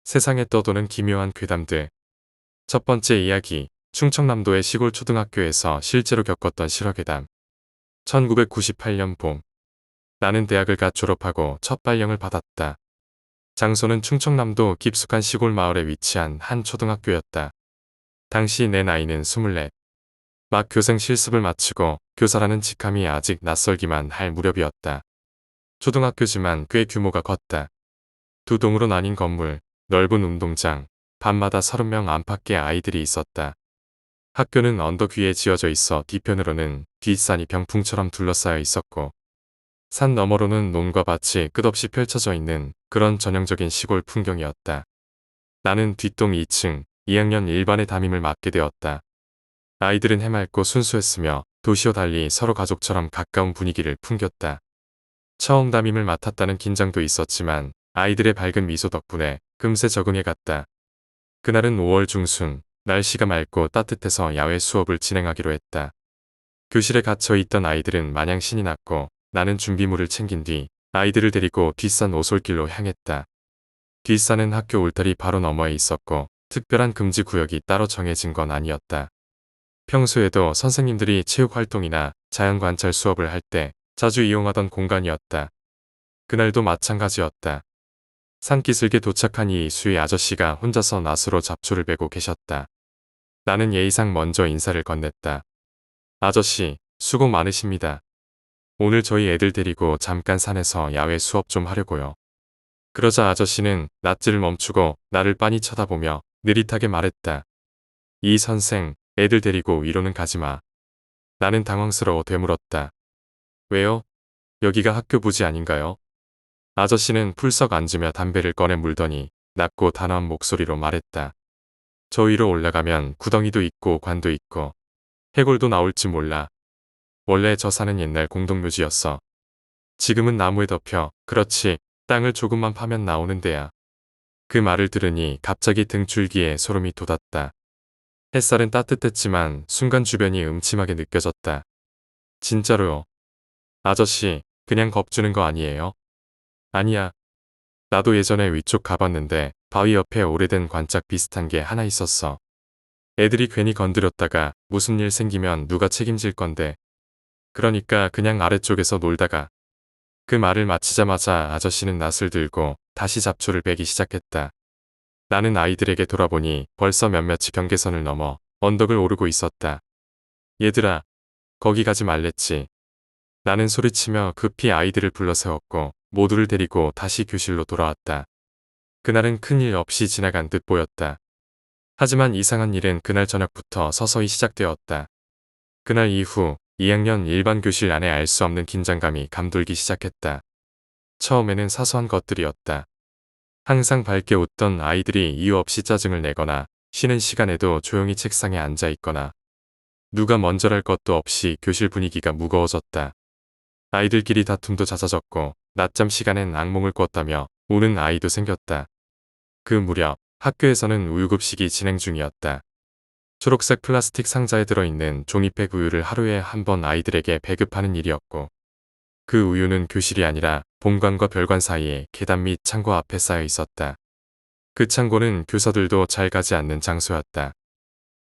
세상에 떠도는 기묘한 괴담들. 첫 번째 이야기, 충청남도의 시골 초등학교에서 실제로 겪었던 실화괴담. 1998년 봄. 나는 대학을 갓 졸업하고 첫 발령을 받았다. 장소는 충청남도 깊숙한 시골 마을에 위치한 한 초등학교였다. 당시 내 나이는 24. 막 교생 실습을 마치고 교사라는 직함이 아직 낯설기만 할 무렵이었다. 초등학교지만 꽤 규모가 컸다. 두 동으로 나뉜 건물, 넓은 운동장, 밤마다 30명 안팎의 아이들이 있었다. 학교는 언덕 위에 지어져 있어 뒤편으로는 뒷산이 병풍처럼 둘러싸여 있었고, 산 너머로는 논과 밭이 끝없이 펼쳐져 있는 그런 전형적인 시골 풍경이었다. 나는 뒷동 2층 2학년 1반의 담임을 맡게 되었다. 아이들은 해맑고 순수했으며 도시와 달리 서로 가족처럼 가까운 분위기를 풍겼다. 처음 담임을 맡았다는 긴장도 있었지만 아이들의 밝은 미소 덕분에 금세 적응해갔다. 그날은 5월 중순, 날씨가 맑고 따뜻해서 야외 수업을 진행하기로 했다. 교실에 갇혀 있던 아이들은 마냥 신이 났고 나는 준비물을 챙긴 뒤 아이들을 데리고 뒷산 오솔길로 향했다. 뒷산은 학교 울타리 바로 너머에 있었고 특별한 금지 구역이 따로 정해진 건 아니었다. 평소에도 선생님들이 체육활동이나 자연관찰 수업을 할 때 자주 이용하던 공간이었다. 그날도 마찬가지였다. 산기슭에 도착한 이 수의 아저씨가 혼자서 낫으로 잡초를 베고 계셨다. 나는 예의상 먼저 인사를 건넸다. 아저씨, 수고 많으십니다. 오늘 저희 애들 데리고 잠깐 산에서 야외 수업 좀 하려고요. 그러자 아저씨는 낫질을 멈추고 나를 빤히 쳐다보며 느릿하게 말했다. 이 선생, 애들 데리고 위로는 가지마. 나는 당황스러워 되물었다. 왜요? 여기가 학교 부지 아닌가요? 아저씨는 풀썩 앉으며 담배를 꺼내 물더니 낮고 단호한 목소리로 말했다. 저 위로 올라가면 구덩이도 있고 관도 있고 해골도 나올지 몰라. 원래 저 산은 옛날 공동묘지였어. 지금은 나무에 덮여, 그렇지, 땅을 조금만 파면 나오는 데야. 그 말을 들으니 갑자기 등줄기에 소름이 돋았다. 햇살은 따뜻했지만 순간 주변이 음침하게 느껴졌다. 진짜로요. 아저씨, 그냥 겁주는 거 아니에요? 아니야. 나도 예전에 위쪽 가봤는데 바위 옆에 오래된 관짝 비슷한 게 하나 있었어. 애들이 괜히 건드렸다가 무슨 일 생기면 누가 책임질 건데. 그러니까 그냥 아래쪽에서 놀다가. 그 말을 마치자마자 아저씨는 낫을 들고 다시 잡초를 베기 시작했다. 나는 아이들에게 돌아보니 벌써 몇몇이 경계선을 넘어 언덕을 오르고 있었다. 얘들아, 거기 가지 말랬지. 나는 소리치며 급히 아이들을 불러세웠고 모두를 데리고 다시 교실로 돌아왔다. 그날은 큰일 없이 지나간 듯 보였다. 하지만 이상한 일은 그날 저녁부터 서서히 시작되었다. 그날 이후 2학년 일반 교실 안에 알 수 없는 긴장감이 감돌기 시작했다. 처음에는 사소한 것들이었다. 항상 밝게 웃던 아이들이 이유 없이 짜증을 내거나 쉬는 시간에도 조용히 책상에 앉아 있거나 누가 먼저랄 것도 없이 교실 분위기가 무거워졌다. 아이들끼리 다툼도 잦아졌고 낮잠 시간엔 악몽을 꿨다며 우는 아이도 생겼다. 그 무렵 학교에서는 우유급식이 진행 중이었다. 초록색 플라스틱 상자에 들어있는 종이팩 우유를 하루에 한 번 아이들에게 배급하는 일이었고 그 우유는 교실이 아니라 본관과 별관 사이에 계단 및 창고 앞에 쌓여 있었다. 그 창고는 교사들도 잘 가지 않는 장소였다.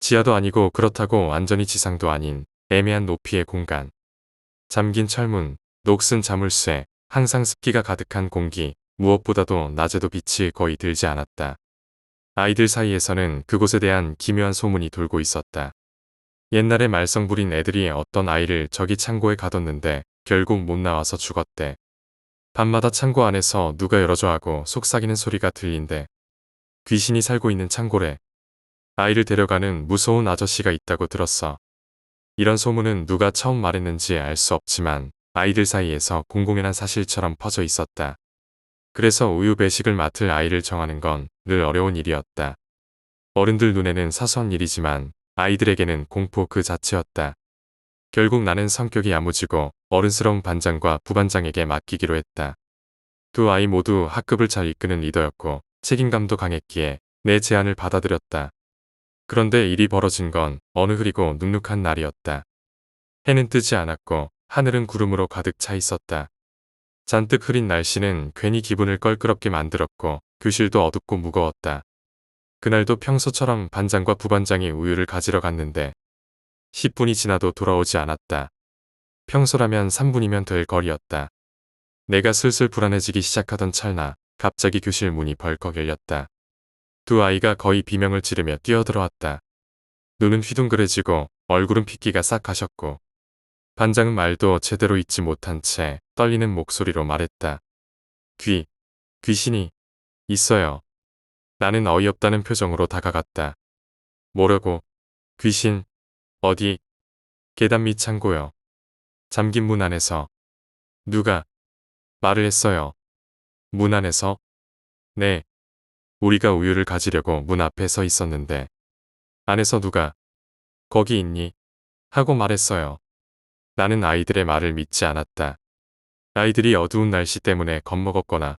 지하도 아니고 그렇다고 완전히 지상도 아닌 애매한 높이의 공간. 잠긴 철문, 녹슨 자물쇠, 항상 습기가 가득한 공기, 무엇보다도 낮에도 빛이 거의 들지 않았다. 아이들 사이에서는 그곳에 대한 기묘한 소문이 돌고 있었다. 옛날에 말썽 부린 애들이 어떤 아이를 저기 창고에 가뒀는데 결국 못 나와서 죽었대. 밤마다 창고 안에서 누가 열어줘 하고 속삭이는 소리가 들린대. 귀신이 살고 있는 창고래. 아이를 데려가는 무서운 아저씨가 있다고 들었어. 이런 소문은 누가 처음 말했는지 알 수 없지만 아이들 사이에서 공공연한 사실처럼 퍼져 있었다. 그래서 우유 배식을 맡을 아이를 정하는 건 늘 어려운 일이었다. 어른들 눈에는 사소한 일이지만 아이들에게는 공포 그 자체였다. 결국 나는 성격이 야무지고 어른스러운 반장과 부반장에게 맡기기로 했다. 두 아이 모두 학급을 잘 이끄는 리더였고 책임감도 강했기에 내 제안을 받아들였다. 그런데 일이 벌어진 건 어느 흐리고 눅눅한 날이었다. 해는 뜨지 않았고 하늘은 구름으로 가득 차 있었다. 잔뜩 흐린 날씨는 괜히 기분을 껄끄럽게 만들었고 교실도 어둡고 무거웠다. 그날도 평소처럼 반장과 부반장이 우유를 가지러 갔는데 10분이 지나도 돌아오지 않았다. 평소라면 3분이면 될 거리였다. 내가 슬슬 불안해지기 시작하던 찰나 갑자기 교실 문이 벌컥 열렸다. 두 아이가 거의 비명을 지르며 뛰어들어왔다. 눈은 휘둥그레지고 얼굴은 핏기가 싹 가셨고 반장은 말도 제대로 잇지 못한 채 떨리는 목소리로 말했다. 귀신이 있어요. 나는 어이없다는 표정으로 다가갔다. 뭐라고? 귀신? 어디? 계단 밑 창고요. 잠긴 문 안에서. 누가? 말을 했어요. 문 안에서? 네. 우리가 우유를 가지려고 문 앞에 서 있었는데 안에서 누가 거기 있니? 하고 말했어요. 나는 아이들의 말을 믿지 않았다. 아이들이 어두운 날씨 때문에 겁먹었거나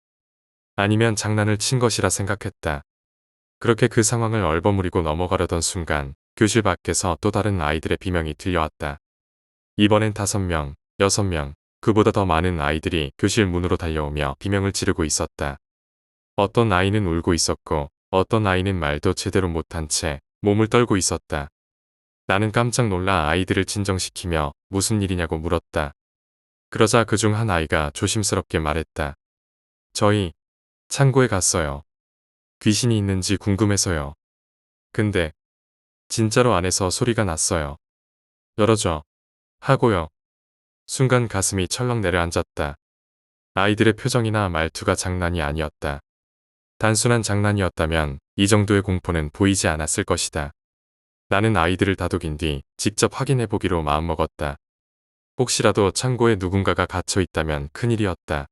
아니면 장난을 친 것이라 생각했다. 그렇게 그 상황을 얼버무리고 넘어가려던 순간 교실 밖에서 또 다른 아이들의 비명이 들려왔다. 이번엔 5명, 6명, 그보다 더 많은 아이들이 교실 문으로 달려오며 비명을 지르고 있었다. 어떤 아이는 울고 있었고 어떤 아이는 말도 제대로 못한 채 몸을 떨고 있었다. 나는 깜짝 놀라 아이들을 진정시키며 무슨 일이냐고 물었다. 그러자 그중 한 아이가 조심스럽게 말했다. 저희 창고에 갔어요. 귀신이 있는지 궁금해서요. 근데 진짜로 안에서 소리가 났어요. 열어줘. 하고요. 순간 가슴이 철렁 내려앉았다. 아이들의 표정이나 말투가 장난이 아니었다. 단순한 장난이었다면 이 정도의 공포는 보이지 않았을 것이다. 나는 아이들을 다독인 뒤 직접 확인해보기로 마음먹었다. 혹시라도 창고에 누군가가 갇혀 있다면 큰일이었다.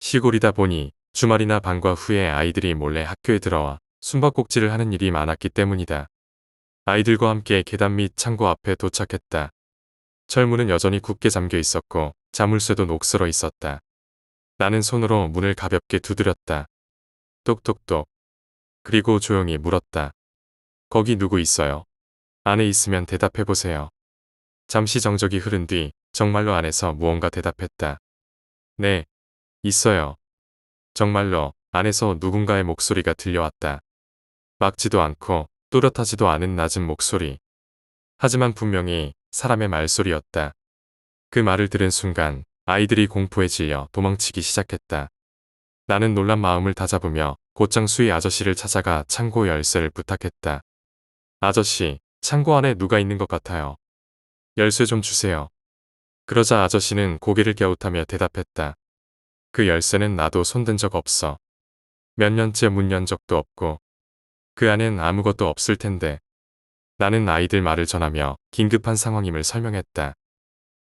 시골이다 보니 주말이나 방과 후에 아이들이 몰래 학교에 들어와 숨바꼭질을 하는 일이 많았기 때문이다. 아이들과 함께 계단 밑 창고 앞에 도착했다. 철문은 여전히 굳게 잠겨 있었고 자물쇠도 녹슬어 있었다. 나는 손으로 문을 가볍게 두드렸다. 똑똑똑. 그리고 조용히 물었다. 거기 누구 있어요? 안에 있으면 대답해보세요. 잠시 정적이 흐른 뒤 정말로 안에서 무언가 대답했다. 네, 있어요. 정말로 안에서 누군가의 목소리가 들려왔다. 막지도 않고 또렷하지도 않은 낮은 목소리. 하지만 분명히 사람의 말소리였다. 그 말을 들은 순간 아이들이 공포에 질려 도망치기 시작했다. 나는 놀란 마음을 다잡으며 곧장 수희 아저씨를 찾아가 창고 열쇠를 부탁했다. 아저씨, 창고 안에 누가 있는 것 같아요. 열쇠 좀 주세요. 그러자 아저씨는 고개를 갸웃하며 대답했다. 그 열쇠는 나도 손댄 적 없어. 몇 년째 문 연 적도 없고 그 안엔 아무것도 없을 텐데. 나는 아이들 말을 전하며 긴급한 상황임을 설명했다.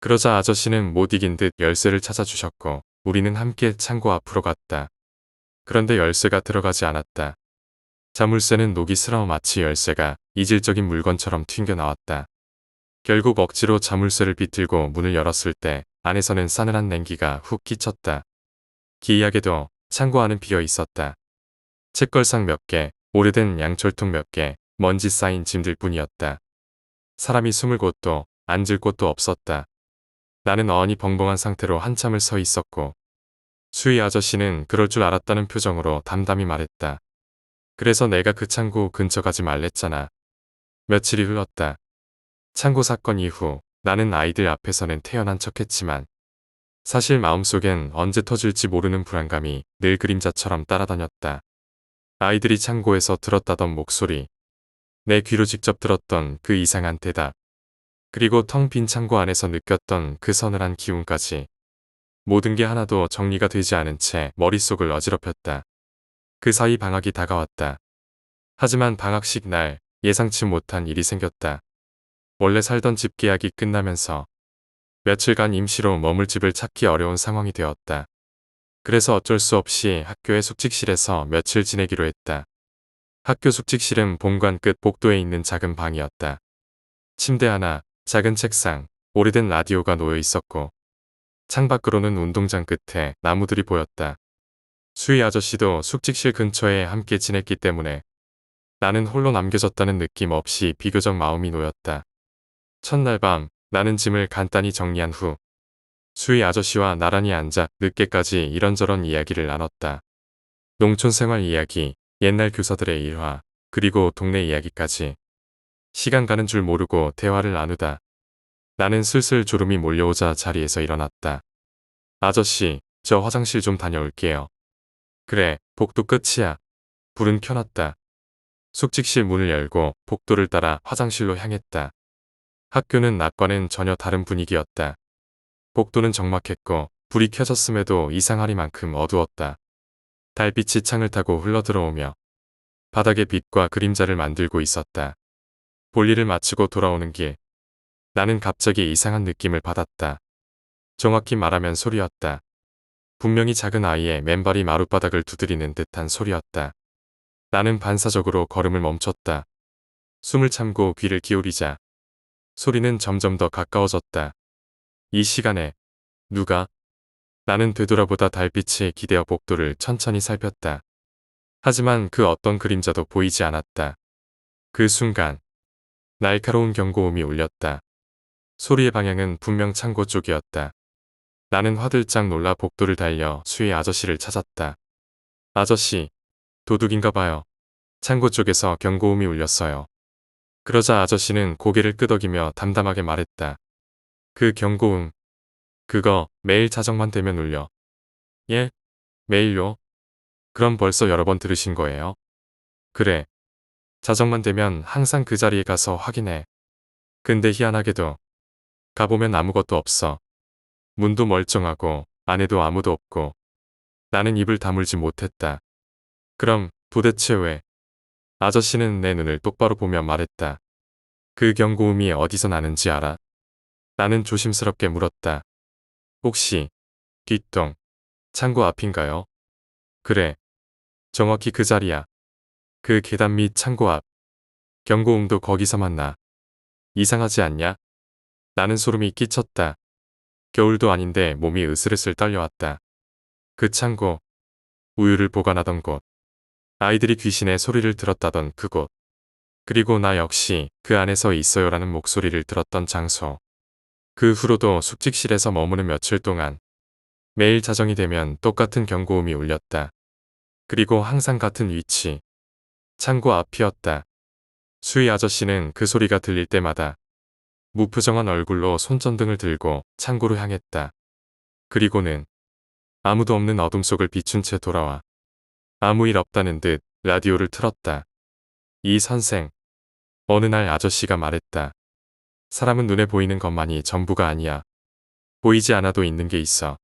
그러자 아저씨는 못 이긴 듯 열쇠를 찾아주셨고 우리는 함께 창고 앞으로 갔다. 그런데 열쇠가 들어가지 않았다. 자물쇠는 녹이 슬어 마치 열쇠가 이질적인 물건처럼 튕겨나왔다. 결국 억지로 자물쇠를 비틀고 문을 열었을 때 안에서는 싸늘한 냉기가 훅 끼쳤다. 기이하게도 창고 안은 비어 있었다. 책걸상 몇 개, 오래된 양철통 몇 개, 먼지 쌓인 짐들 뿐이었다. 사람이 숨을 곳도 앉을 곳도 없었다. 나는 어안이 벙벙한 상태로 한참을 서 있었고 수희 아저씨는 그럴 줄 알았다는 표정으로 담담히 말했다. 그래서 내가 그 창고 근처 가지 말랬잖아. 며칠이 흘렀다. 창고 사건 이후 나는 아이들 앞에서는 태연한 척했지만 사실 마음속엔 언제 터질지 모르는 불안감이 늘 그림자처럼 따라다녔다. 아이들이 창고에서 들었다던 목소리, 내 귀로 직접 들었던 그 이상한 대답, 그리고 텅 빈 창고 안에서 느꼈던 그 서늘한 기운까지 모든 게 하나도 정리가 되지 않은 채 머릿속을 어지럽혔다. 그 사이 방학이 다가왔다. 하지만 방학식 날 예상치 못한 일이 생겼다. 원래 살던 집 계약이 끝나면서 며칠간 임시로 머물 집을 찾기 어려운 상황이 되었다. 그래서 어쩔 수 없이 학교의 숙직실에서 며칠 지내기로 했다. 학교 숙직실은 본관 끝 복도에 있는 작은 방이었다. 침대 하나, 작은 책상, 오래된 라디오가 놓여 있었고 창밖으로는 운동장 끝에 나무들이 보였다. 수희 아저씨도 숙직실 근처에 함께 지냈기 때문에 나는 홀로 남겨졌다는 느낌 없이 비교적 마음이 놓였다. 첫날 밤 나는 짐을 간단히 정리한 후 수희 아저씨와 나란히 앉아 늦게까지 이런저런 이야기를 나눴다. 농촌 생활 이야기, 옛날 교사들의 일화, 그리고 동네 이야기까지. 시간 가는 줄 모르고 대화를 나누다. 나는 슬슬 졸음이 몰려오자 자리에서 일어났다. 아저씨, 저 화장실 좀 다녀올게요. 그래, 복도 끝이야. 불은 켜놨다. 숙직실 문을 열고 복도를 따라 화장실로 향했다. 학교는 낮과는 전혀 다른 분위기였다. 복도는 적막했고 불이 켜졌음에도 이상하리만큼 어두웠다. 달빛이 창을 타고 흘러들어오며 바닥에 빛과 그림자를 만들고 있었다. 볼일을 마치고 돌아오는 길. 나는 갑자기 이상한 느낌을 받았다. 정확히 말하면 소리였다. 분명히 작은 아이의 맨발이 마룻바닥을 두드리는 듯한 소리였다. 나는 반사적으로 걸음을 멈췄다. 숨을 참고 귀를 기울이자 소리는 점점 더 가까워졌다. 이 시간에 누가? 나는 되돌아보다 달빛에 기대어 복도를 천천히 살폈다. 하지만 그 어떤 그림자도 보이지 않았다. 그 순간 날카로운 경고음이 울렸다. 소리의 방향은 분명 창고 쪽이었다. 나는 화들짝 놀라 복도를 달려 수의 아저씨를 찾았다. 아저씨, 도둑인가 봐요. 창고 쪽에서 경고음이 울렸어요. 그러자 아저씨는 고개를 끄덕이며 담담하게 말했다. 그 경고음, 그거 매일 자정만 되면 울려. 예? 매일요? 그럼 벌써 여러 번 들으신 거예요? 그래. 자정만 되면 항상 그 자리에 가서 확인해. 근데 희한하게도 가보면 아무것도 없어. 문도 멀쩡하고 안에도 아무도 없고. 나는 입을 다물지 못했다. 그럼 도대체 왜? 아저씨는 내 눈을 똑바로 보며 말했다. 그 경고음이 어디서 나는지 알아? 나는 조심스럽게 물었다. 혹시 뒷동 창고 앞인가요? 그래. 정확히 그 자리야. 그 계단 밑 창고 앞. 경고음도 거기서만 나. 이상하지 않냐? 나는 소름이 끼쳤다. 겨울도 아닌데 몸이 으슬으슬 떨려왔다. 그 창고, 우유를 보관하던 곳, 아이들이 귀신의 소리를 들었다던 그곳, 그리고 나 역시 그 안에서 있어요라는 목소리를 들었던 장소. 그 후로도 숙직실에서 머무는 며칠 동안 매일 자정이 되면 똑같은 경고음이 울렸다. 그리고 항상 같은 위치, 창고 앞이었다. 수희 아저씨는 그 소리가 들릴 때마다 무표정한 얼굴로 손전등을 들고 창고로 향했다. 그리고는 아무도 없는 어둠 속을 비춘 채 돌아와 아무 일 없다는 듯 라디오를 틀었다. 이 선생. 어느 날 아저씨가 말했다. 사람은 눈에 보이는 것만이 전부가 아니야. 보이지 않아도 있는 게 있어.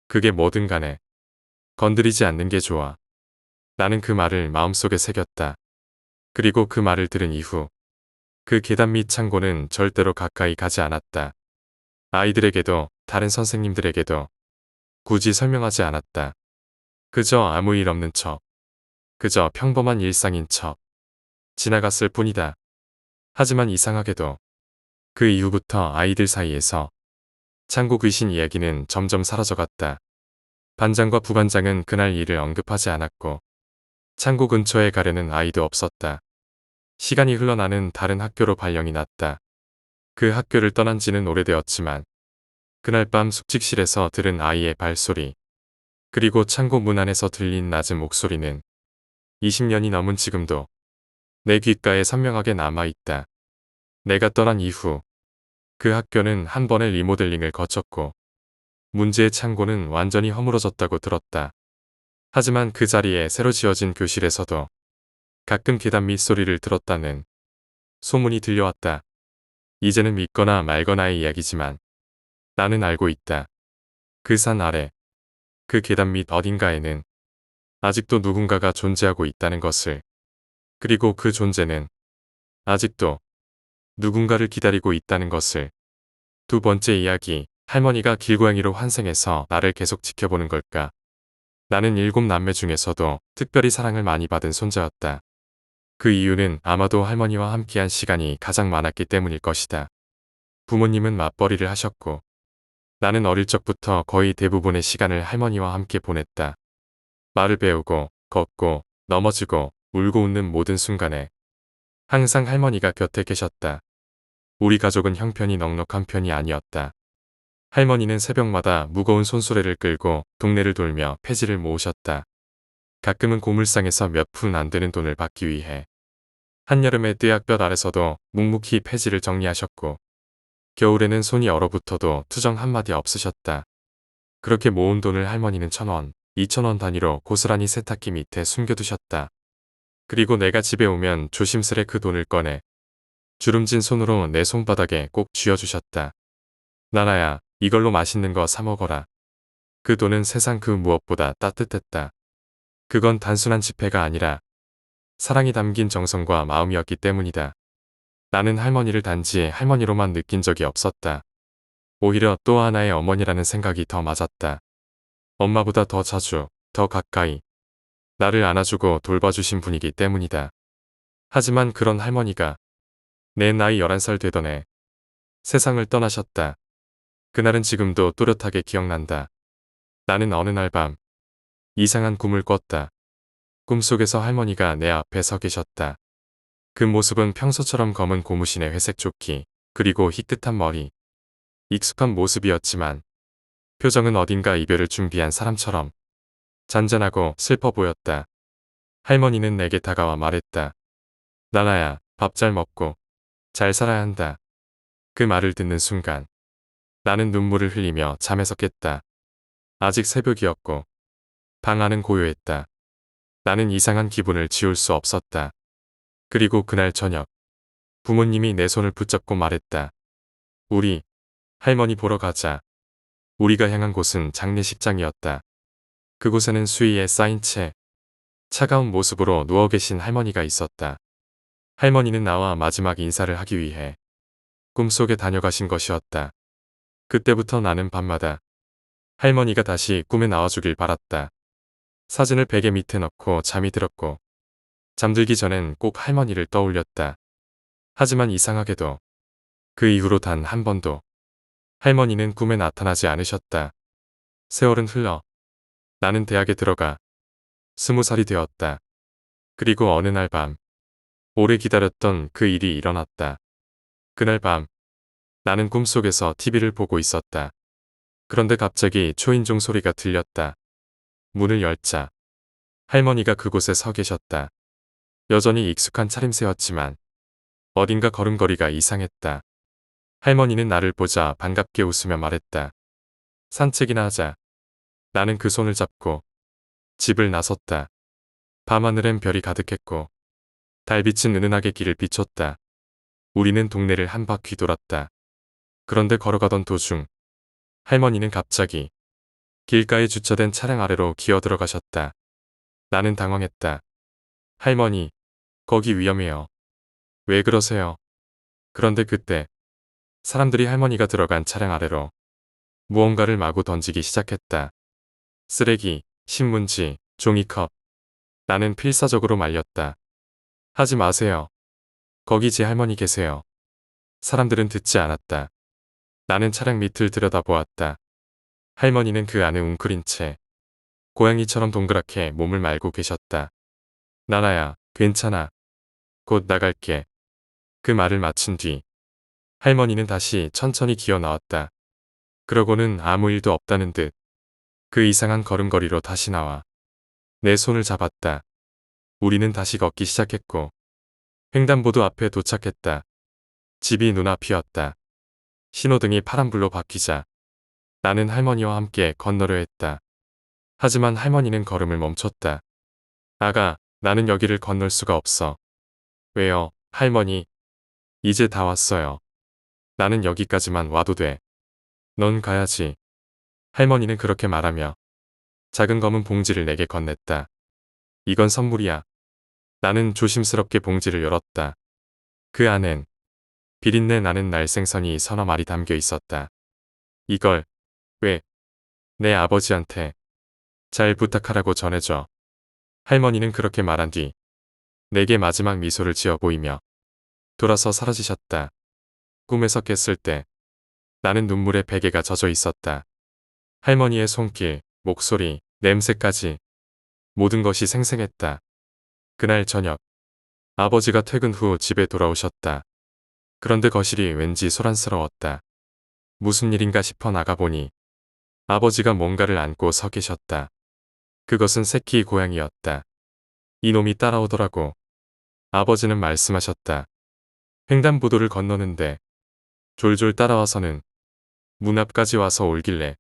그게 뭐든 간에 건드리지 않는 게 좋아. 나는 그 말을 마음속에 새겼다. 그리고 그 말을 들은 이후 그 계단 밑 창고는 절대로 가까이 가지 않았다. 아이들에게도 다른 선생님들에게도 굳이 설명하지 않았다. 그저 아무 일 없는 척. 그저 평범한 일상인 척. 지나갔을 뿐이다. 하지만 이상하게도 그 이후부터 아이들 사이에서 창고 귀신 이야기는 점점 사라져갔다. 반장과 부반장은 그날 일을 언급하지 않았고 창고 근처에 가려는 아이도 없었다. 시간이 흘러 나는 다른 학교로 발령이 났다. 그 학교를 떠난 지는 오래되었지만 그날 밤 숙직실에서 들은 아이의 발소리 그리고 창고 문 안에서 들린 낮은 목소리는 20년이 넘은 지금도 내 귓가에 선명하게 남아있다. 내가 떠난 이후 그 학교는 한 번의 리모델링을 거쳤고 문제의 창고는 완전히 허물어졌다고 들었다. 하지만 그 자리에 새로 지어진 교실에서도 가끔 계단 밑 소리를 들었다는 소문이 들려왔다. 이제는 믿거나 말거나의 이야기지만 나는 알고 있다. 그 산 아래, 그 계단 밑 어딘가에는 아직도 누군가가 존재하고 있다는 것을. 그리고 그 존재는 아직도 누군가를 기다리고 있다는 것을. 두 번째 이야기, 할머니가 길고양이로 환생해서 나를 계속 지켜보는 걸까? 나는 7남매 중에서도 특별히 사랑을 많이 받은 손자였다. 그 이유는 아마도 할머니와 함께한 시간이 가장 많았기 때문일 것이다. 부모님은 맞벌이를 하셨고 나는 어릴 적부터 거의 대부분의 시간을 할머니와 함께 보냈다. 말을 배우고 걷고 넘어지고 울고 웃는 모든 순간에 항상 할머니가 곁에 계셨다. 우리 가족은 형편이 넉넉한 편이 아니었다. 할머니는 새벽마다 무거운 손수레를 끌고 동네를 돌며 폐지를 모으셨다. 가끔은 고물상에서 몇 푼 안 되는 돈을 받기 위해 한여름에 떼약볕 아래서도 묵묵히 폐지를 정리하셨고 겨울에는 손이 얼어붙어도 투정 한마디 없으셨다. 그렇게 모은 돈을 할머니는 1,000원, 2,000원 단위로 고스란히 세탁기 밑에 숨겨두셨다. 그리고 내가 집에 오면 조심스레 그 돈을 꺼내 주름진 손으로 내 손바닥에 꼭 쥐어주셨다. 나나야, 이걸로 맛있는 거 사 먹어라. 그 돈은 세상 그 무엇보다 따뜻했다. 그건 단순한 지폐가 아니라 사랑이 담긴 정성과 마음이었기 때문이다. 나는 할머니를 단지 할머니로만 느낀 적이 없었다. 오히려 또 하나의 어머니라는 생각이 더 맞았다. 엄마보다 더 자주, 더 가까이 나를 안아주고 돌봐주신 분이기 때문이다. 하지만 그런 할머니가 내 나이 11살 되던 해 세상을 떠나셨다. 그날은 지금도 또렷하게 기억난다. 나는 어느 날 밤 이상한 꿈을 꿨다. 꿈속에서 할머니가 내 앞에 서 계셨다. 그 모습은 평소처럼 검은 고무신의 회색 조끼, 그리고 희끗한 머리. 익숙한 모습이었지만 표정은 어딘가 이별을 준비한 사람처럼 잔잔하고 슬퍼 보였다. 할머니는 내게 다가와 말했다. 나나야, 밥 잘 먹고 잘 살아야 한다. 그 말을 듣는 순간 나는 눈물을 흘리며 잠에서 깼다. 아직 새벽이었고 방 안은 고요했다. 나는 이상한 기분을 지울 수 없었다. 그리고 그날 저녁 부모님이 내 손을 붙잡고 말했다. 우리 할머니 보러 가자. 우리가 향한 곳은 장례식장이었다. 그곳에는 수의에 쌓인 채 차가운 모습으로 누워 계신 할머니가 있었다. 할머니는 나와 마지막 인사를 하기 위해 꿈속에 다녀가신 것이었다. 그때부터 나는 밤마다 할머니가 다시 꿈에 나와주길 바랐다. 사진을 베개 밑에 넣고 잠이 들었고 잠들기 전엔 꼭 할머니를 떠올렸다. 하지만 이상하게도 그 이후로 단 한 번도 할머니는 꿈에 나타나지 않으셨다. 세월은 흘러 나는 대학에 들어가 20살이 되었다. 그리고 어느 날 밤 오래 기다렸던 그 일이 일어났다. 그날 밤 나는 꿈속에서 TV를 보고 있었다. 그런데 갑자기 초인종 소리가 들렸다. 문을 열자 할머니가 그곳에 서 계셨다. 여전히 익숙한 차림새였지만 어딘가 걸음걸이가 이상했다. 할머니는 나를 보자 반갑게 웃으며 말했다. 산책이나 하자. 나는 그 손을 잡고 집을 나섰다. 밤하늘엔 별이 가득했고 달빛은 은은하게 길을 비췄다. 우리는 동네를 한 바퀴 돌았다. 그런데 걸어가던 도중 할머니는 갑자기 길가에 주차된 차량 아래로 기어 들어가셨다. 나는 당황했다. 할머니, 거기 위험해요. 왜 그러세요? 그런데 그때 사람들이 할머니가 들어간 차량 아래로 무언가를 마구 던지기 시작했다. 쓰레기, 신문지, 종이컵. 나는 필사적으로 말렸다. 하지 마세요. 거기 제 할머니 계세요. 사람들은 듣지 않았다. 나는 차량 밑을 들여다보았다. 할머니는 그 안에 웅크린 채 고양이처럼 동그랗게 몸을 말고 계셨다. 나나야, 괜찮아. 곧 나갈게. 그 말을 마친 뒤 할머니는 다시 천천히 기어 나왔다. 그러고는 아무 일도 없다는 듯 그 이상한 걸음걸이로 다시 나와 내 손을 잡았다. 우리는 다시 걷기 시작했고 횡단보도 앞에 도착했다. 집이 눈앞이었다. 신호등이 파란불로 바뀌자 나는 할머니와 함께 건너려 했다. 하지만 할머니는 걸음을 멈췄다. 아가, 나는 여기를 건널 수가 없어. 왜요, 할머니? 이제 다 왔어요. 나는 여기까지만 와도 돼. 넌 가야지. 할머니는 그렇게 말하며 작은 검은 봉지를 내게 건넸다. 이건 선물이야. 나는 조심스럽게 봉지를 열었다. 그 안엔 비린내 나는 날생선이 서너 마리 담겨 있었다. 이걸 왜 내 아버지한테 잘 부탁하라고 전해줘. 할머니는 그렇게 말한 뒤 내게 마지막 미소를 지어 보이며 돌아서 사라지셨다. 꿈에서 깼을 때 나는 눈물에 베개가 젖어 있었다. 할머니의 손길, 목소리, 냄새까지 모든 것이 생생했다. 그날 저녁 아버지가 퇴근 후 집에 돌아오셨다. 그런데 거실이 왠지 소란스러웠다. 무슨 일인가 싶어 나가보니 아버지가 뭔가를 안고 서 계셨다. 그것은 새끼 고양이였다. 이놈이 따라오더라고. 아버지는 말씀하셨다. 횡단보도를 건너는데 졸졸 따라와서는 문 앞까지 와서 올길래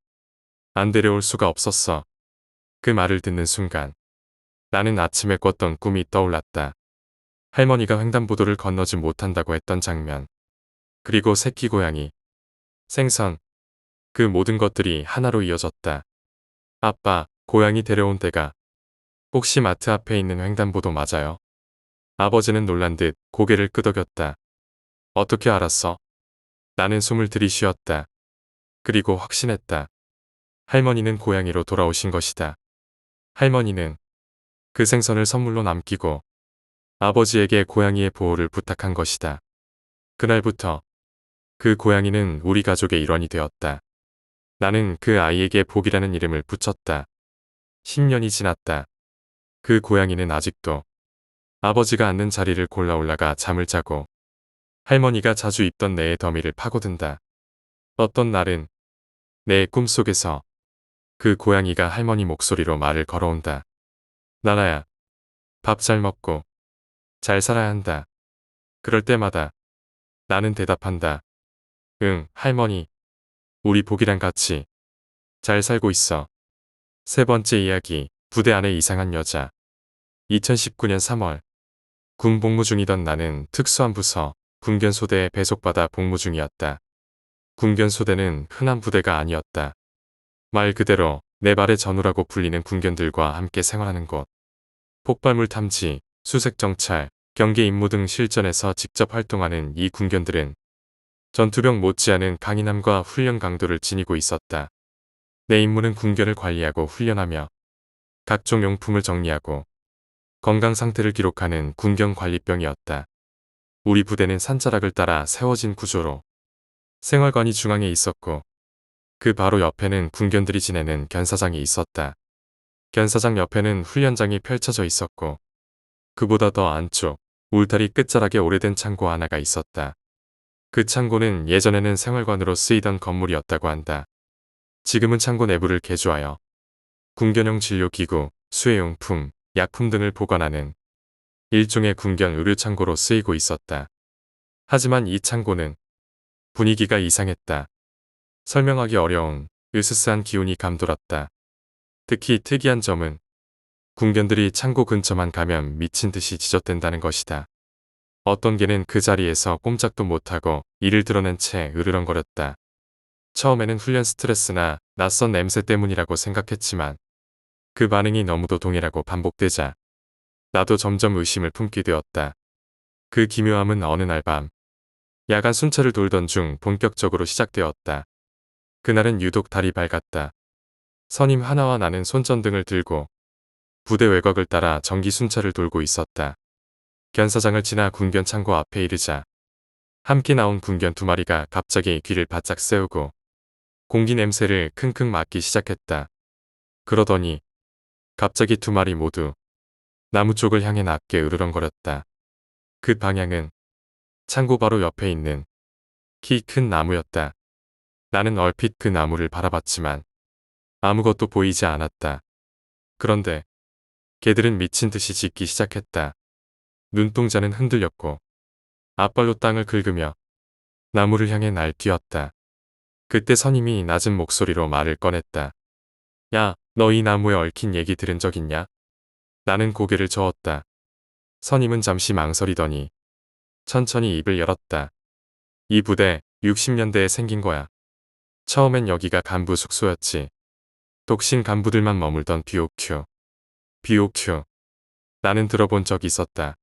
안 데려올 수가 없었어. 그 말을 듣는 순간 나는 아침에 꿨던 꿈이 떠올랐다. 할머니가 횡단보도를 건너지 못한다고 했던 장면. 그리고 새끼 고양이, 생선, 그 모든 것들이 하나로 이어졌다. 아빠, 고양이 데려온 데가 혹시 마트 앞에 있는 횡단보도 맞아요? 아버지는 놀란 듯 고개를 끄덕였다. 어떻게 알았어? 나는 숨을 들이쉬었다. 그리고 확신했다. 할머니는 고양이로 돌아오신 것이다. 할머니는 그 생선을 선물로 남기고 아버지에게 고양이의 보호를 부탁한 것이다. 그날부터 그 고양이는 우리 가족의 일원이 되었다. 나는 그 아이에게 복이라는 이름을 붙였다. 10년이 지났다. 그 고양이는 아직도 아버지가 앉는 자리를 골라 올라가 잠을 자고 할머니가 자주 입던 내의 더미를 파고든다. 어떤 날은 내 꿈속에서 그 고양이가 할머니 목소리로 말을 걸어온다. 나라야, 밥 잘 먹고 잘 살아야 한다. 그럴 때마다 나는 대답한다. 응, 할머니. 우리 복이랑 같이 잘 살고 있어. 세 번째 이야기, 부대 안의 이상한 여자. 2019년 3월. 군 복무 중이던 나는 특수한 부서, 군견소대에 배속받아 복무 중이었다. 군견소대는 흔한 부대가 아니었다. 말 그대로 네 발의 전우라고 불리는 군견들과 함께 생활하는 곳. 폭발물 탐지, 수색 정찰, 경계 임무 등 실전에서 직접 활동하는 이 군견들은 전투병 못지않은 강인함과 훈련 강도를 지니고 있었다. 내 임무는 군견을 관리하고 훈련하며 각종 용품을 정리하고 건강 상태를 기록하는 군견 관리병이었다. 우리 부대는 산자락을 따라 세워진 구조로 생활관이 중앙에 있었고 그 바로 옆에는 군견들이 지내는 견사장이 있었다. 견사장 옆에는 훈련장이 펼쳐져 있었고 그보다 더 안쪽 울타리 끝자락에 오래된 창고 하나가 있었다. 그 창고는 예전에는 생활관으로 쓰이던 건물이었다고 한다. 지금은 창고 내부를 개조하여 군견용 진료기구, 수혜용품, 약품 등을 보관하는 일종의 군견 의료창고로 쓰이고 있었다. 하지만 이 창고는 분위기가 이상했다. 설명하기 어려운 으스스한 기운이 감돌았다. 특히 특이한 점은 군견들이 창고 근처만 가면 미친 듯이 지저댄다는 것이다. 어떤 개는 그 자리에서 꼼짝도 못하고 이를 드러낸 채 으르렁거렸다. 처음에는 훈련 스트레스나 낯선 냄새 때문이라고 생각했지만 그 반응이 너무도 동일하고 반복되자 나도 점점 의심을 품게 되었다. 그 기묘함은 어느 날 밤 야간 순찰을 돌던 중 본격적으로 시작되었다. 그날은 유독 달이 밝았다. 선임 하나와 나는 손전등을 들고 부대 외곽을 따라 정기 순찰을 돌고 있었다. 견사장을 지나 군견 창고 앞에 이르자 함께 나온 군견 두 마리가 갑자기 귀를 바짝 세우고 공기 냄새를 킁킁 맡기 시작했다. 그러더니 갑자기 두 마리 모두 나무 쪽을 향해 낮게 으르렁거렸다. 그 방향은 창고 바로 옆에 있는 키 큰 나무였다. 나는 얼핏 그 나무를 바라봤지만 아무것도 보이지 않았다. 그런데 개들은 미친 듯이 짖기 시작했다. 눈동자는 흔들렸고 앞발로 땅을 긁으며 나무를 향해 날뛰었다. 그때 선임이 낮은 목소리로 말을 꺼냈다. 야, 너 이 나무에 얽힌 얘기 들은 적 있냐? 나는 고개를 저었다. 선임은 잠시 망설이더니 천천히 입을 열었다. 이 부대 60년대에 생긴 거야. 처음엔 여기가 간부 숙소였지. 독신 간부들만 머물던 BOQ. BOQ. 나는 들어본 적 있었다.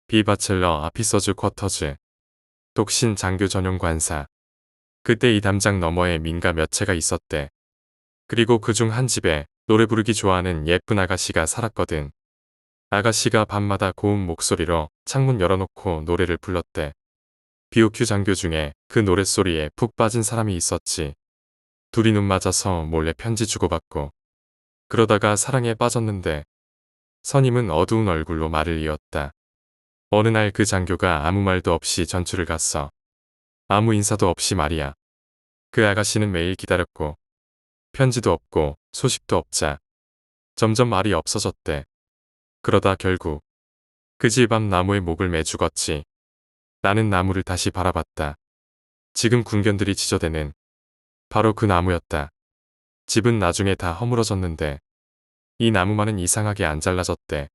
비바첼러 아피서즈 쿼터즈. 독신 장교 전용 관사. 그때 이 담장 너머에 민가 몇 채가 있었대. 그리고 그중 한 집에 노래 부르기 좋아하는 예쁜 아가씨가 살았거든. 아가씨가 밤마다 고운 목소리로 창문 열어놓고 노래를 불렀대. BOQ 장교 중에 그 노랫소리에 푹 빠진 사람이 있었지. 둘이 눈 맞아서 몰래 편지 주고받고 그러다가 사랑에 빠졌는데 선임은 어두운 얼굴로 말을 이었다. 어느 날 그 장교가 아무 말도 없이 전출을 갔어. 아무 인사도 없이 말이야. 그 아가씨는 매일 기다렸고 편지도 없고 소식도 없자 점점 말이 없어졌대. 그러다 결국 그 집 앞 나무에 목을 매 죽었지. 나는 나무를 다시 바라봤다. 지금 군견들이 지저대는 바로 그 나무였다. 집은 나중에 다 허물어졌는데 이 나무만은 이상하게 안 잘라졌대.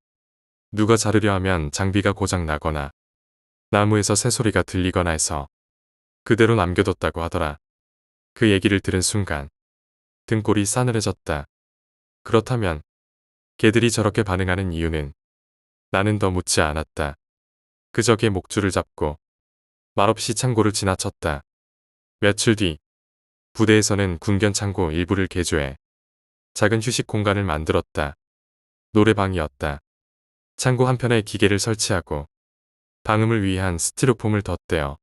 누가 자르려 하면 장비가 고장 나거나 나무에서 새소리가 들리거나 해서 그대로 남겨뒀다고 하더라. 그 얘기를 들은 순간 등골이 싸늘해졌다. 그렇다면 개들이 저렇게 반응하는 이유는? 나는 더 묻지 않았다. 그저 개 목줄을 잡고 말없이 창고를 지나쳤다. 며칠 뒤 부대에서는 군견 창고 일부를 개조해 작은 휴식 공간을 만들었다. 노래방이었다. 창고 한편에 기계를 설치하고 방음을 위한 스티로폼을 덧대어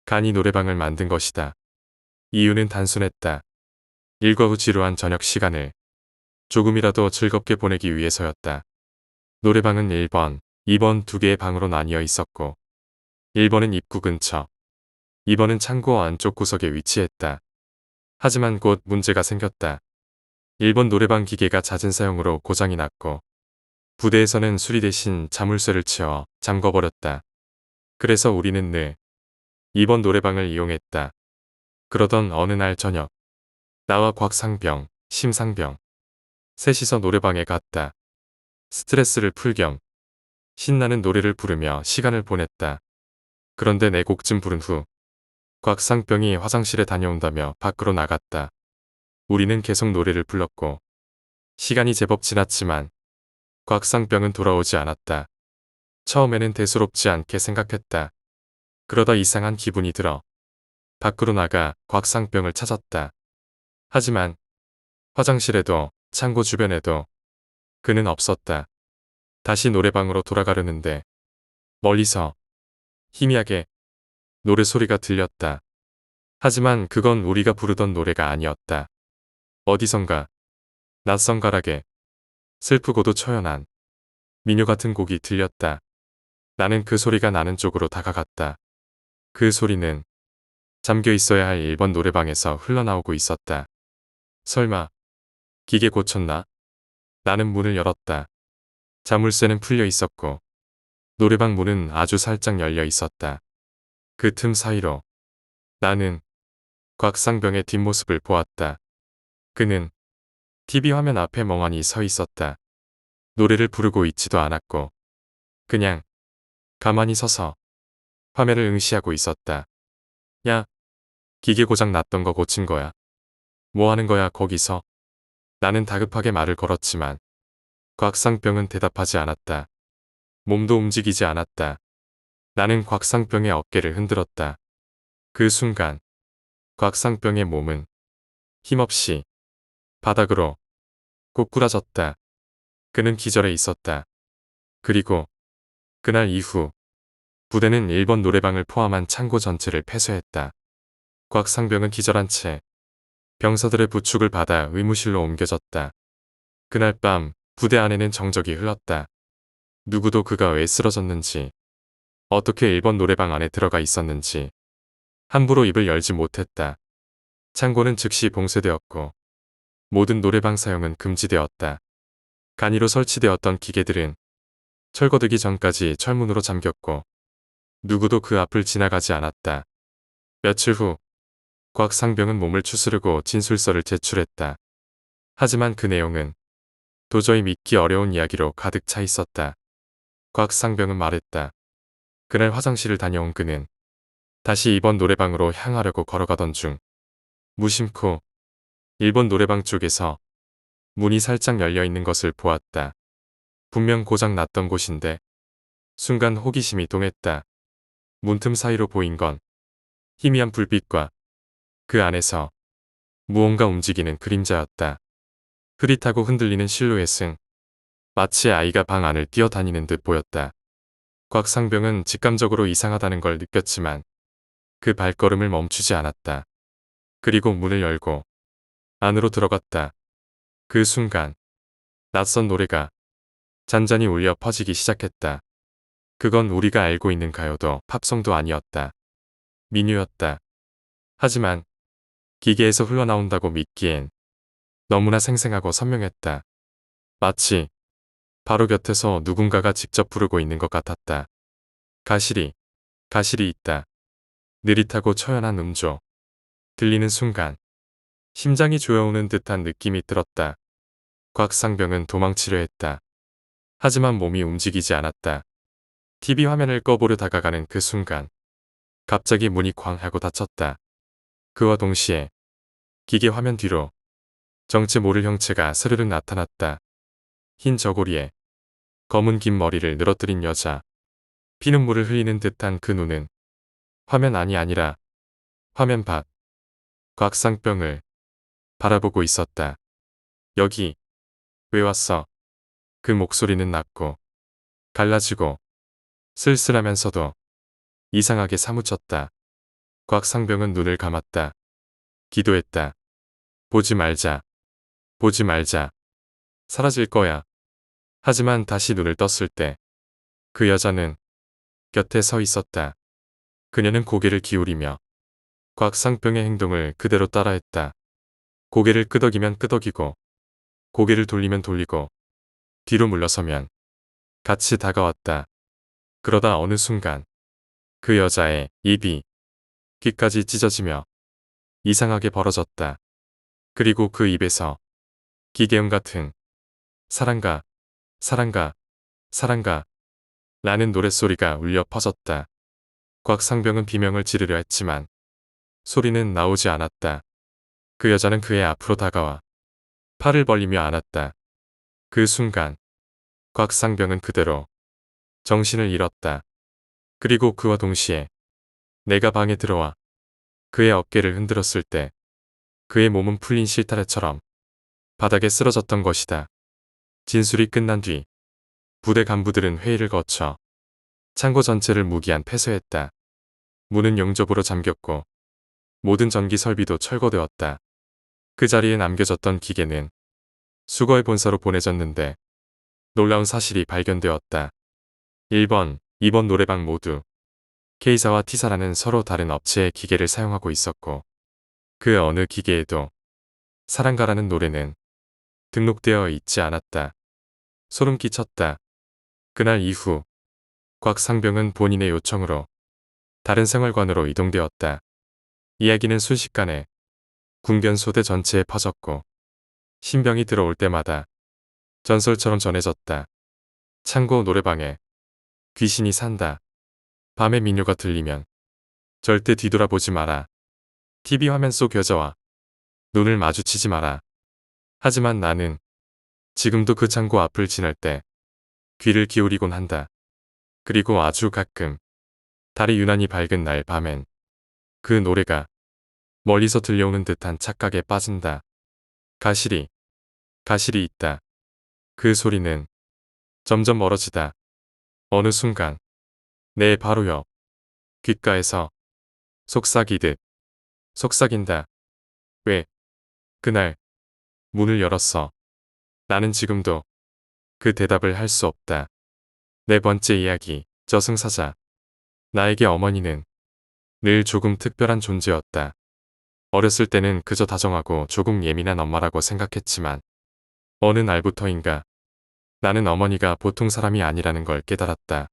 간이 노래방을 만든 것이다. 이유는 단순했다. 일과 후 지루한 저녁 시간을 조금이라도 즐겁게 보내기 위해서였다. 노래방은 1번, 2번 두 개의 방으로 나뉘어 있었고 1번은 입구 근처, 2번은 창고 안쪽 구석에 위치했다. 하지만 곧 문제가 생겼다. 1번 노래방 기계가 잦은 사용으로 고장이 났고 부대에서는 수리 대신 자물쇠를 치어 잠궈버렸다. 그래서 우리는 늘 2번 노래방을 이용했다. 그러던 어느 날 저녁 나와 곽상병, 심상병 셋이서 노래방에 갔다. 스트레스를 풀 겸 신나는 노래를 부르며 시간을 보냈다. 그런데 네 곡쯤 부른 후 곽상병이 화장실에 다녀온다며 밖으로 나갔다. 우리는 계속 노래를 불렀고 시간이 제법 지났지만 곽상병은 돌아오지 않았다. 처음에는 대수롭지 않게 생각했다. 그러다 이상한 기분이 들어 밖으로 나가 곽상병을 찾았다. 하지만 화장실에도 창고 주변에도 그는 없었다. 다시 노래방으로 돌아가려는데 멀리서 희미하게 노래소리가 들렸다. 하지만 그건 우리가 부르던 노래가 아니었다. 어디선가 낯선 가락에 슬프고도 처연한 민요 같은 곡이 들렸다. 나는 그 소리가 나는 쪽으로 다가갔다. 그 소리는 잠겨 있어야 할 1번 노래방에서 흘러나오고 있었다. 설마 기계 고쳤나? 나는 문을 열었다. 자물쇠는 풀려 있었고 노래방 문은 아주 살짝 열려 있었다. 그 틈 사이로 나는 곽상병의 뒷모습을 보았다. 그는 TV 화면 앞에 멍하니 서 있었다. 노래를 부르고 있지도 않았고 그냥 가만히 서서 화면을 응시하고 있었다. 야, 기계 고장 났던 거 고친 거야? 뭐 하는 거야 거기서? 나는 다급하게 말을 걸었지만 곽상병은 대답하지 않았다. 몸도 움직이지 않았다. 나는 곽상병의 어깨를 흔들었다. 그 순간 곽상병의 몸은 힘없이 바닥으로 고꾸라졌다. 그는 기절해 있었다. 그리고 그날 이후 부대는 1번 노래방을 포함한 창고 전체를 폐쇄했다. 곽상병은 기절한 채 병사들의 부축을 받아 의무실로 옮겨졌다. 그날 밤 부대 안에는 정적이 흘렀다. 누구도 그가 왜 쓰러졌는지, 어떻게 1번 노래방 안에 들어가 있었는지 함부로 입을 열지 못했다. 창고는 즉시 봉쇄되었고 모든 노래방 사용은 금지되었다. 간이로 설치되었던 기계들은 철거되기 전까지 철문으로 잠겼고 누구도 그 앞을 지나가지 않았다. 며칠 후 곽상병은 몸을 추스르고 진술서를 제출했다. 하지만 그 내용은 도저히 믿기 어려운 이야기로 가득 차 있었다. 곽상병은 말했다. 그날 화장실을 다녀온 그는 다시 2번 노래방으로 향하려고 걸어가던 중 무심코 1번 노래방 쪽에서 문이 살짝 열려 있는 것을 보았다. 분명 고장 났던 곳인데 순간 호기심이 동했다. 문틈 사이로 보인 건 희미한 불빛과 그 안에서 무언가 움직이는 그림자였다. 흐릿하고 흔들리는 실루엣은 마치 아이가 방 안을 뛰어다니는 듯 보였다. 곽상병은 직감적으로 이상하다는 걸 느꼈지만 그 발걸음을 멈추지 않았다. 그리고 문을 열고 안으로 들어갔다. 그 순간 낯선 노래가 잔잔히 울려 퍼지기 시작했다. 그건 우리가 알고 있는 가요도 팝송도 아니었다. 민요였다. 하지만 기계에서 흘러나온다고 믿기엔 너무나 생생하고 선명했다. 마치 바로 곁에서 누군가가 직접 부르고 있는 것 같았다. 가시리, 가시리 있다. 느릿하고 처연한 음조. 들리는 순간 심장이 조여오는 듯한 느낌이 들었다. 곽상병은 도망치려 했다. 하지만 몸이 움직이지 않았다. TV 화면을 꺼보려 다가가는 그 순간 갑자기 문이 쾅 하고 닫혔다. 그와 동시에 기계 화면 뒤로 정체 모를 형체가 스르륵 나타났다. 흰 저고리에 검은 긴 머리를 늘어뜨린 여자. 피눈물을 흘리는 듯한 그 눈은 화면 안이 아니라 화면 밖 곽상병을 바라보고 있었다. 여기 왜 왔어? 그 목소리는 낮고 갈라지고 쓸쓸하면서도 이상하게 사무쳤다. 곽상병은 눈을 감았다. 기도했다. 보지 말자. 보지 말자. 사라질 거야. 하지만 다시 눈을 떴을 때 그 여자는 곁에 서 있었다. 그녀는 고개를 기울이며 곽상병의 행동을 그대로 따라했다. 고개를 끄덕이면 끄덕이고 고개를 돌리면 돌리고 뒤로 물러서면 같이 다가왔다. 그러다 어느 순간 그 여자의 입이 귀까지 찢어지며 이상하게 벌어졌다. 그리고 그 입에서 기계음 같은 사랑가, 사랑가, 사랑가 라는 노랫소리가 울려 퍼졌다. 곽상병은 비명을 지르려 했지만 소리는 나오지 않았다. 그 여자는 그의 앞으로 다가와 팔을 벌리며 안았다. 그 순간 곽상병은 그대로 정신을 잃었다. 그리고 그와 동시에 내가 방에 들어와 그의 어깨를 흔들었을 때 그의 몸은 풀린 실타래처럼 바닥에 쓰러졌던 것이다. 진술이 끝난 뒤 부대 간부들은 회의를 거쳐 창고 전체를 무기한 폐쇄했다. 문은 용접으로 잠겼고 모든 전기 설비도 철거되었다. 그 자리에 남겨졌던 기계는 수거의 본사로 보내졌는데 놀라운 사실이 발견되었다. 1번, 2번 노래방 모두 K사와 T사라는 서로 다른 업체의 기계를 사용하고 있었고 그 어느 기계에도 사랑가라는 노래는 등록되어 있지 않았다. 소름 끼쳤다. 그날 이후 곽상병은 본인의 요청으로 다른 생활관으로 이동되었다. 이야기는 순식간에 궁변소대 전체에 퍼졌고 신병이 들어올 때마다 전설처럼 전해졌다. 창고 노래방에 귀신이 산다. 밤에 민요가 들리면 절대 뒤돌아보지 마라. TV 화면 속 여자와 눈을 마주치지 마라. 하지만 나는 지금도 그 창고 앞을 지날 때 귀를 기울이곤 한다. 그리고 아주 가끔 달이 유난히 밝은 날 밤엔 그 노래가 멀리서 들려오는 듯한 착각에 빠진다. 가시리, 가시리 있다. 그 소리는 점점 멀어지다. 어느 순간 내 바로 옆 귓가에서 속삭이듯 속삭인다. 왜 그날 문을 열었어. 나는 지금도 그 대답을 할 수 없다. 네 번째 이야기, 저승사자. 나에게 어머니는 늘 조금 특별한 존재였다. 어렸을 때는 그저 다정하고 조금 예민한 엄마라고 생각했지만 어느 날부터인가 나는 어머니가 보통 사람이 아니라는 걸 깨달았다.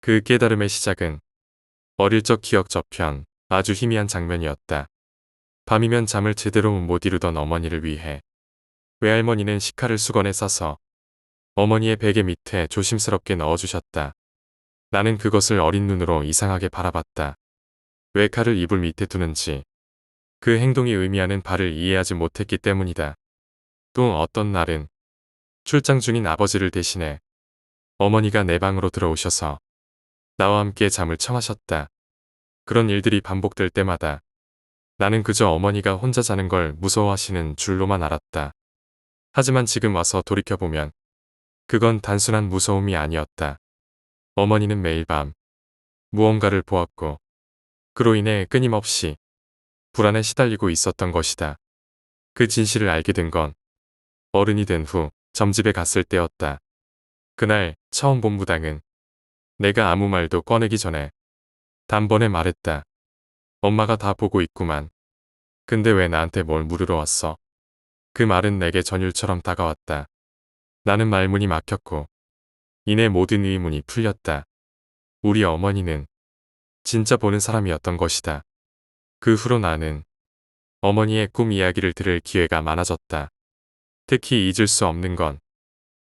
그 깨달음의 시작은 어릴 적 기억 저편 아주 희미한 장면이었다. 밤이면 잠을 제대로 못 이루던 어머니를 위해 외할머니는 식칼을 수건에 싸서 어머니의 베개 밑에 조심스럽게 넣어주셨다. 나는 그것을 어린 눈으로 이상하게 바라봤다. 왜 칼을 이불 밑에 두는지 그 행동이 의미하는 바를 이해하지 못했기 때문이다. 또 어떤 날은 출장 중인 아버지를 대신해 어머니가 내 방으로 들어오셔서 나와 함께 잠을 청하셨다. 그런 일들이 반복될 때마다 나는 그저 어머니가 혼자 자는 걸 무서워하시는 줄로만 알았다. 하지만 지금 와서 돌이켜보면 그건 단순한 무서움이 아니었다. 어머니는 매일 밤 무언가를 보았고 그로 인해 끊임없이 불안에 시달리고 있었던 것이다. 그 진실을 알게 된 건 어른이 된 후 점집에 갔을 때였다. 그날 처음 본 무당은 내가 아무 말도 꺼내기 전에 단번에 말했다. 엄마가 다 보고 있구만. 근데 왜 나한테 뭘 물으러 왔어? 그 말은 내게 전율처럼 다가왔다. 나는 말문이 막혔고 이내 모든 의문이 풀렸다. 우리 어머니는 진짜 보는 사람이었던 것이다. 그 후로 나는 어머니의 꿈 이야기를 들을 기회가 많아졌다. 특히 잊을 수 없는 건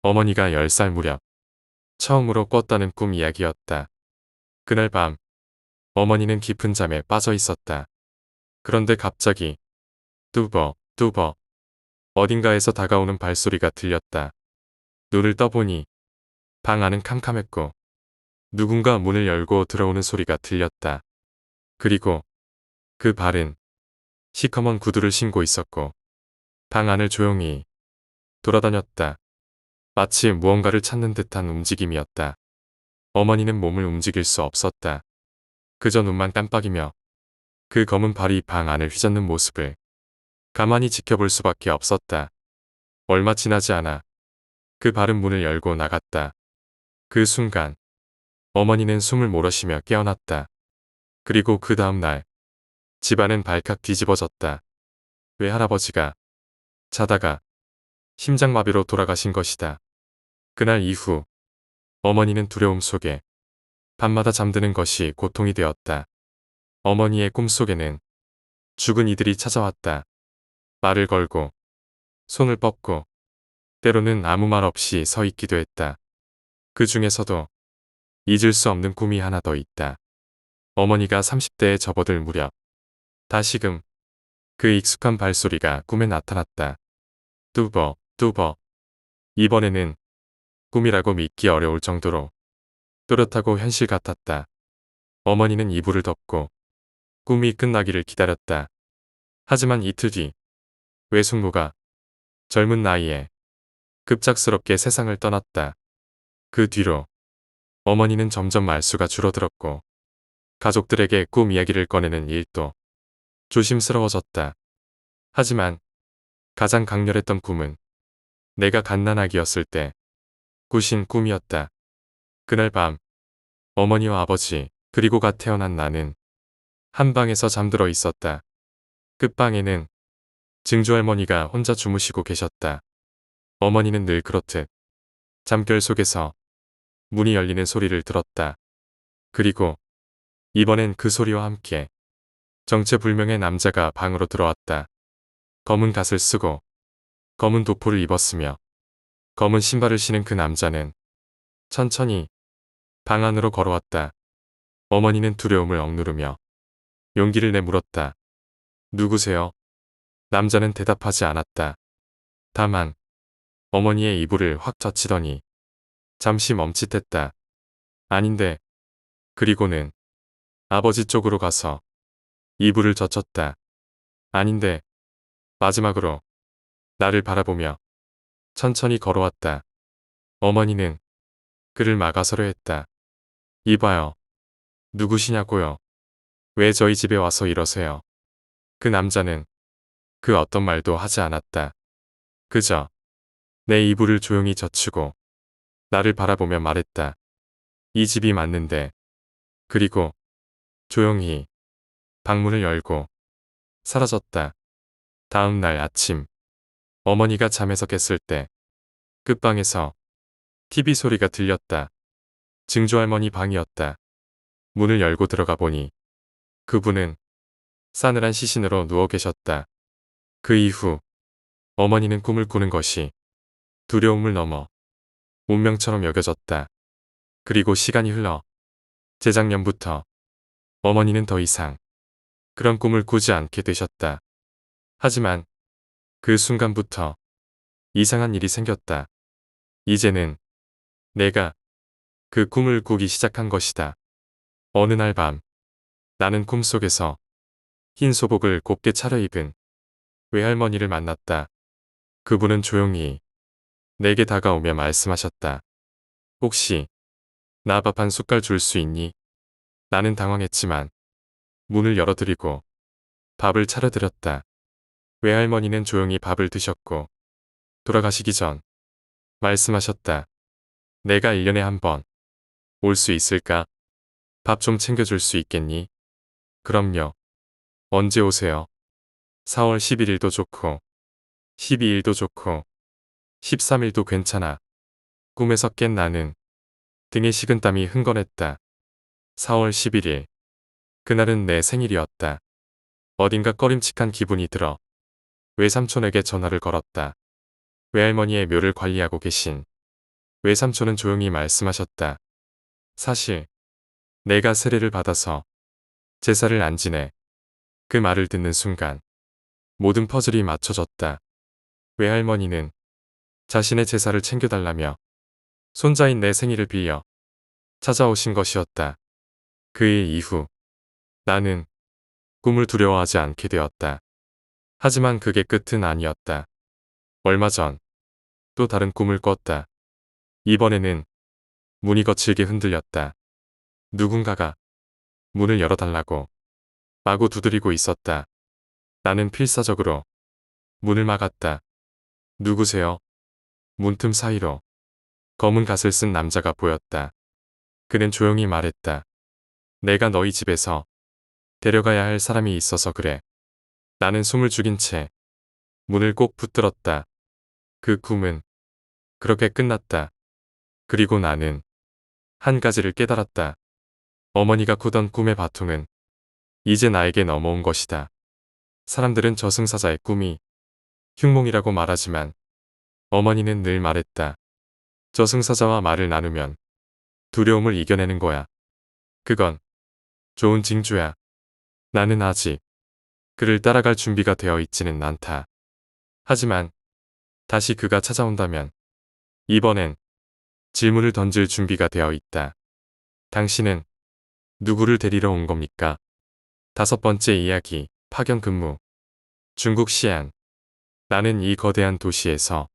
어머니가 10살 무렵 처음으로 꿨다는 꿈 이야기였다. 그날 밤 어머니는 깊은 잠에 빠져 있었다. 그런데 갑자기 뚜벅 어딘가에서 다가오는 발소리가 들렸다. 눈을 떠보니 방 안은 캄캄했고 누군가 문을 열고 들어오는 소리가 들렸다. 그리고 그 발은 시커먼 구두를 신고 있었고 방 안을 조용히 돌아다녔다. 마치 무언가를 찾는 듯한 움직임이었다. 어머니는 몸을 움직일 수 없었다. 그저 눈만 깜빡이며 그 검은 발이 방 안을 휘젓는 모습을 가만히 지켜볼 수밖에 없었다. 얼마 지나지 않아 그 발은 문을 열고 나갔다. 그 순간 어머니는 숨을 몰아쉬며 깨어났다. 그리고 그 다음 날 집안은 발칵 뒤집어졌다. 외할아버지가 자다가 심장마비로 돌아가신 것이다. 그날 이후 어머니는 두려움 속에 밤마다 잠드는 것이 고통이 되었다. 어머니의 꿈속에는 죽은 이들이 찾아왔다. 말을 걸고 손을 뻗고 때로는 아무 말 없이 서 있기도 했다. 그 중에서도 잊을 수 없는 꿈이 하나 더 있다. 어머니가 30대에 접어들 무렵 다시금 그 익숙한 발소리가 꿈에 나타났다. 뚜벅. 이번에는 꿈이라고 믿기 어려울 정도로 또렷하고 현실 같았다. 어머니는 이불을 덮고 꿈이 끝나기를 기다렸다. 하지만 이틀 뒤 외숙모가 젊은 나이에 급작스럽게 세상을 떠났다. 그 뒤로 어머니는 점점 말수가 줄어들었고 가족들에게 꿈 이야기를 꺼내는 일도 조심스러워졌다. 하지만 가장 강렬했던 꿈은 내가 갓난아기였을 때 꾸신 꿈이었다. 그날 밤 어머니와 아버지 그리고 갓 태어난 나는 한 방에서 잠들어 있었다. 끝방에는 증조할머니가 혼자 주무시고 계셨다. 어머니는 늘 그렇듯 잠결 속에서 문이 열리는 소리를 들었다. 그리고 이번엔 그 소리와 함께 정체불명의 남자가 방으로 들어왔다. 검은 갓을 쓰고 검은 도포를 입었으며 검은 신발을 신은 그 남자는 천천히 방 안으로 걸어왔다. 어머니는 두려움을 억누르며 용기를 내 물었다. 누구세요? 남자는 대답하지 않았다. 다만 어머니의 이불을 확 젖히더니 잠시 멈칫했다. 아닌데. 그리고는 아버지 쪽으로 가서 이불을 젖혔다. 아닌데. 마지막으로 나를 바라보며 천천히 걸어왔다. 어머니는 그를 막아서려 했다. 이봐요. 누구시냐고요? 왜 저희 집에 와서 이러세요? 그 남자는 그 어떤 말도 하지 않았다. 그저 내 이불을 조용히 젖히고 나를 바라보며 말했다. 이 집이 맞는데. 그리고 조용히 방문을 열고 사라졌다. 다음 날 아침 어머니가 잠에서 깼을 때 끝방에서 TV 소리가 들렸다. 증조할머니 방이었다. 문을 열고 들어가 보니 그분은 싸늘한 시신으로 누워 계셨다. 그 이후 어머니는 꿈을 꾸는 것이 두려움을 넘어 운명처럼 여겨졌다. 그리고 시간이 흘러 재작년부터 어머니는 더 이상 그런 꿈을 꾸지 않게 되셨다. 하지만 그 순간부터 이상한 일이 생겼다. 이제는 내가 그 꿈을 꾸기 시작한 것이다. 어느 날 밤 나는 꿈속에서 흰 소복을 곱게 차려입은 외할머니를 만났다. 그분은 조용히 내게 다가오며 말씀하셨다. 혹시 나 밥 한 숟갈 줄 수 있니? 나는 당황했지만 문을 열어드리고 밥을 차려드렸다. 외할머니는 조용히 밥을 드셨고 돌아가시기 전 말씀하셨다. 내가 1년에 한 번 올 수 있을까? 밥 좀 챙겨줄 수 있겠니? 그럼요. 언제 오세요? 4월 11일도 좋고 12일도 좋고 13일도 괜찮아. 꿈에서 깬 나는 등에 식은땀이 흥건했다. 4월 11일. 그날은 내 생일이었다. 어딘가 꺼림칙한 기분이 들어 외삼촌에게 전화를 걸었다. 외할머니의 묘를 관리하고 계신 외삼촌은 조용히 말씀하셨다. 사실 내가 세례를 받아서 제사를 안 지내. 그 말을 듣는 순간 모든 퍼즐이 맞춰졌다. 외할머니는 자신의 제사를 챙겨달라며 손자인 내 생일을 빌려 찾아오신 것이었다. 그 일 이후 나는 꿈을 두려워하지 않게 되었다. 하지만 그게 끝은 아니었다. 얼마 전 또 다른 꿈을 꿨다. 이번에는 문이 거칠게 흔들렸다. 누군가가 문을 열어달라고 마구 두드리고 있었다. 나는 필사적으로 문을 막았다. 누구세요? 문틈 사이로 검은 갓을 쓴 남자가 보였다. 그는 조용히 말했다. 내가 너희 집에서 데려가야 할 사람이 있어서 그래. 나는 숨을 죽인 채 문을 꼭 붙들었다. 그 꿈은 그렇게 끝났다. 그리고 나는 한 가지를 깨달았다. 어머니가 꾸던 꿈의 바통은 이제 나에게 넘어온 것이다. 사람들은 저승사자의 꿈이 흉몽이라고 말하지만 어머니는 늘 말했다. 저승사자와 말을 나누면 두려움을 이겨내는 거야. 그건 좋은 징조야. 나는 아직 그를 따라갈 준비가 되어 있지는 않다. 하지만 다시 그가 찾아온다면 이번엔 질문을 던질 준비가 되어 있다. 당신은 누구를 데리러 온 겁니까? 5번째 이야기, 파견 근무. 중국 시안. 나는 이 거대한 도시에서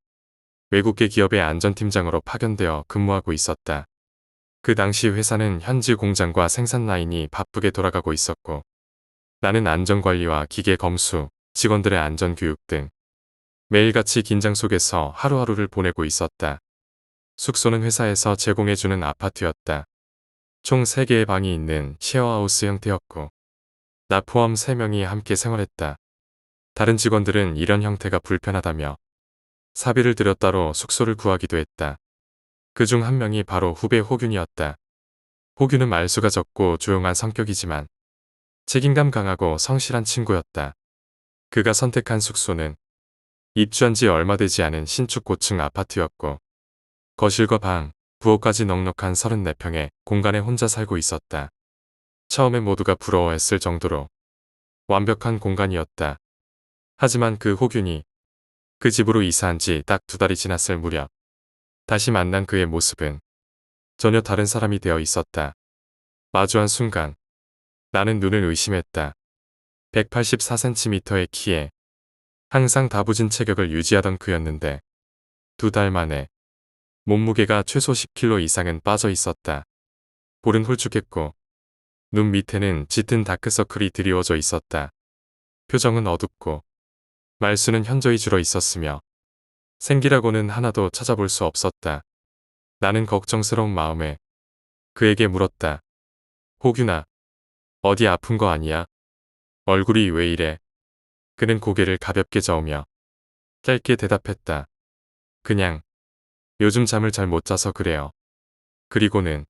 외국계 기업의 안전팀장으로 파견되어 근무하고 있었다. 그 당시 회사는 현지 공장과 생산 라인이 바쁘게 돌아가고 있었고 나는 안전관리와 기계 검수, 직원들의 안전교육 등 매일같이 긴장 속에서 하루하루를 보내고 있었다. 숙소는 회사에서 제공해주는 아파트였다. 총 3개의 방이 있는 쉐어하우스 형태였고 나 포함 3명이 함께 생활했다. 다른 직원들은 이런 형태가 불편하다며 사비를 들여 따로 숙소를 구하기도 했다. 그중 한 명이 바로 후배 호균이었다. 호균은 말수가 적고 조용한 성격이지만 책임감 강하고 성실한 친구였다. 그가 선택한 숙소는 입주한 지 얼마 되지 않은 신축 고층 아파트였고 거실과 방, 부엌까지 넉넉한 34평의 공간에 혼자 살고 있었다. 처음엔 모두가 부러워했을 정도로 완벽한 공간이었다. 하지만 그 호균이 그 집으로 이사한 지 딱 2달이 지났을 무렵 다시 만난 그의 모습은 전혀 다른 사람이 되어 있었다. 마주한 순간 나는 눈을 의심했다. 184cm의 키에 항상 다부진 체격을 유지하던 그였는데 2달 만에 몸무게가 최소 10kg 이상은 빠져 있었다. 볼은 홀쭉했고 눈 밑에는 짙은 다크서클이 드리워져 있었다. 표정은 어둡고 말수는 현저히 줄어 있었으며 생기라고는 하나도 찾아볼 수 없었다. 나는 걱정스러운 마음에 그에게 물었다. 호균아, 어디 아픈 거 아니야? 얼굴이 왜 이래? 그는 고개를 가볍게 저으며 짧게 대답했다. 그냥 요즘 잠을 잘 못 자서 그래요. 그리고는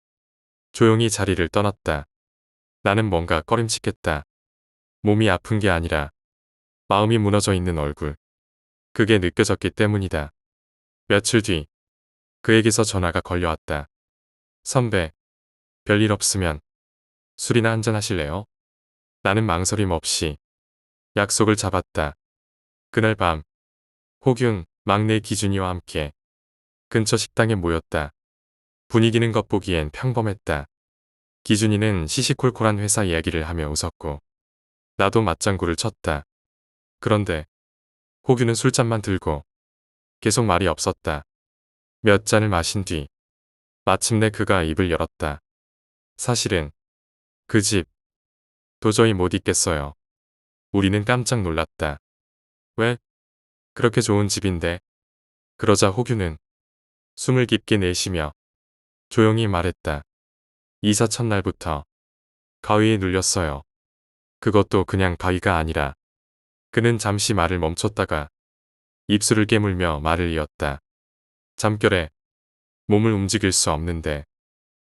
조용히 자리를 떠났다. 나는 뭔가 꺼림칙했다. 몸이 아픈 게 아니라 마음이 무너져 있는 얼굴. 그게 느껴졌기 때문이다. 며칠 뒤 그에게서 전화가 걸려왔다. 선배, 별일 없으면 술이나 한잔 하실래요? 나는 망설임 없이 약속을 잡았다. 그날 밤 호균, 막내 기준이와 함께 근처 식당에 모였다. 분위기는 겉보기엔 평범했다. 기준이는 시시콜콜한 회사 이야기를 하며 웃었고 나도 맞장구를 쳤다. 그런데 호균은 술잔만 들고 계속 말이 없었다. 몇 잔을 마신 뒤 마침내 그가 입을 열었다. 사실은 그 집 도저히 못 있겠어요. 우리는 깜짝 놀랐다. 왜? 그렇게 좋은 집인데. 그러자 호균은 숨을 깊게 내쉬며 조용히 말했다. 이사 첫날부터 가위에 눌렸어요. 그것도 그냥 가위가 아니라. 그는 잠시 말을 멈췄다가 입술을 깨물며 말을 이었다. 잠결에 몸을 움직일 수 없는데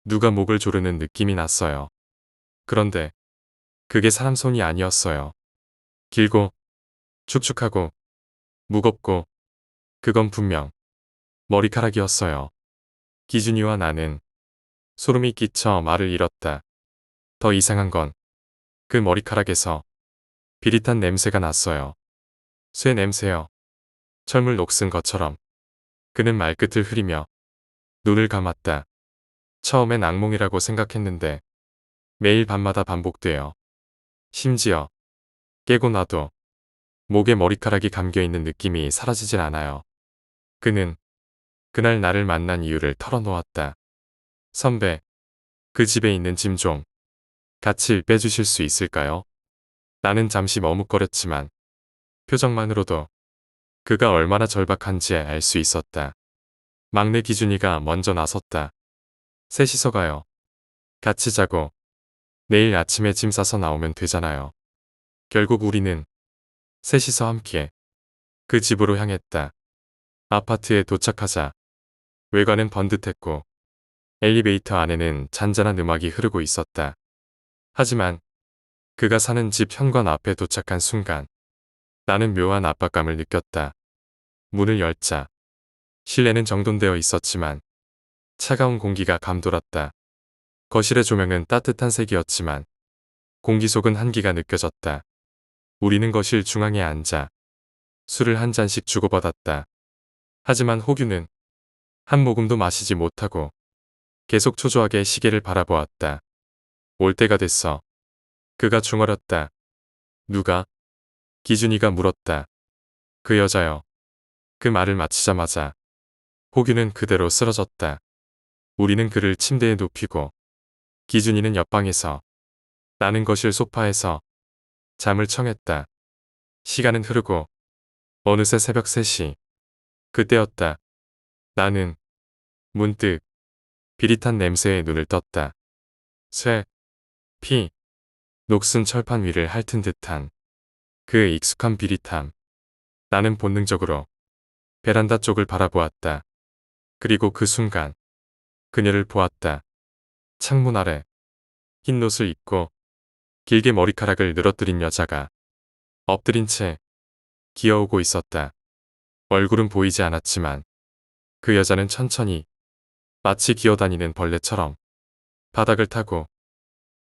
누가 목을 조르는 느낌이 났어요. 그런데 그게 사람 손이 아니었어요. 길고 축축하고 무겁고 그건 분명 머리카락이었어요. 기준이와 나는 소름이 끼쳐 말을 잃었다. 더 이상한 건 그 머리카락에서 비릿한 냄새가 났어요. 쇠 냄새요. 철물 녹슨 것처럼. 그는 말끝을 흐리며 눈을 감았다. 처음엔 악몽이라고 생각했는데 매일 밤마다 반복돼요. 심지어 깨고 나도 목에 머리카락이 감겨있는 느낌이 사라지질 않아요. 그는 그날 나를 만난 이유를 털어놓았다. 선배, 그 집에 있는 짐 좀 같이 빼주실 수 있을까요? 나는 잠시 머뭇거렸지만 표정만으로도 그가 얼마나 절박한지 알 수 있었다. 막내 기준이가 먼저 나섰다. 셋이서 가요. 같이 자고 내일 아침에 짐 싸서 나오면 되잖아요. 결국 우리는 셋이서 함께 그 집으로 향했다. 아파트에 도착하자 외관은 번듯했고 엘리베이터 안에는 잔잔한 음악이 흐르고 있었다. 하지만 그가 사는 집 현관 앞에 도착한 순간 나는 묘한 압박감을 느꼈다. 문을 열자 실내는 정돈되어 있었지만 차가운 공기가 감돌았다. 거실의 조명은 따뜻한 색이었지만 공기 속은 한기가 느껴졌다. 우리는 거실 중앙에 앉아 술을 한 잔씩 주고받았다. 하지만 호규는 한 모금도 마시지 못하고 계속 초조하게 시계를 바라보았다. 올 때가 됐어. 그가 중얼었다. 누가? 기준이가 물었다. 그 여자요. 그 말을 마치자마자 호규는 그대로 쓰러졌다. 우리는 그를 침대에 눕히고 기준이는 옆방에서 나는 거실 소파에서 잠을 청했다. 시간은 흐르고 어느새 새벽 3시. 그때였다. 나는 문득 비릿한 냄새에 눈을 떴다. 쇠, 피, 녹슨 철판 위를 핥은 듯한 그 익숙한 비릿함. 나는 본능적으로 베란다 쪽을 바라보았다. 그리고 그 순간 그녀를 보았다. 창문 아래 흰 옷을 입고 길게 머리카락을 늘어뜨린 여자가 엎드린 채 기어오고 있었다. 얼굴은 보이지 않았지만 그 여자는 천천히 마치 기어다니는 벌레처럼 바닥을 타고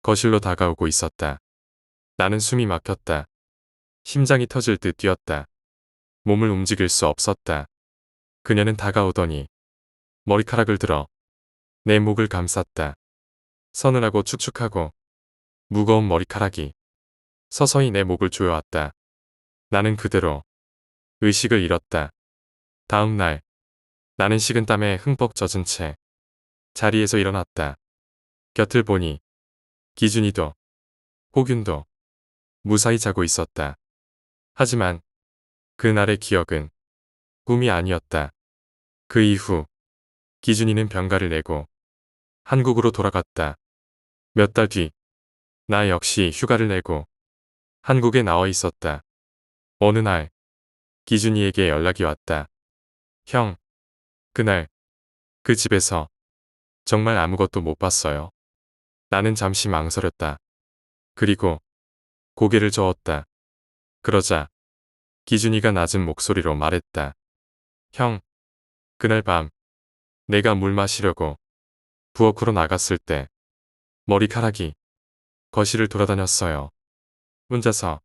거실로 다가오고 있었다. 나는 숨이 막혔다. 심장이 터질 듯 뛰었다. 몸을 움직일 수 없었다. 그녀는 다가오더니 머리카락을 들어 내 목을 감쌌다. 서늘하고 축축하고 무거운 머리카락이 서서히 내 목을 조여왔다. 나는 그대로 의식을 잃었다. 다음 날 나는 식은땀에 흠뻑 젖은 채 자리에서 일어났다. 곁을 보니 기준이도 호균도 무사히 자고 있었다. 하지만 그날의 기억은 꿈이 아니었다. 그 이후 기준이는 병가를 내고 한국으로 돌아갔다. 몇 달 뒤 나 역시 휴가를 내고 한국에 나와 있었다. 어느 날 기준이에게 연락이 왔다. 형, 그날 그 집에서 정말 아무것도 못 봤어요. 나는 잠시 망설였다. 그리고 고개를 저었다. 그러자 기준이가 낮은 목소리로 말했다. 형, 그날 밤 내가 물 마시려고 부엌으로 나갔을 때 머리카락이 거실을 돌아다녔어요. 혼자서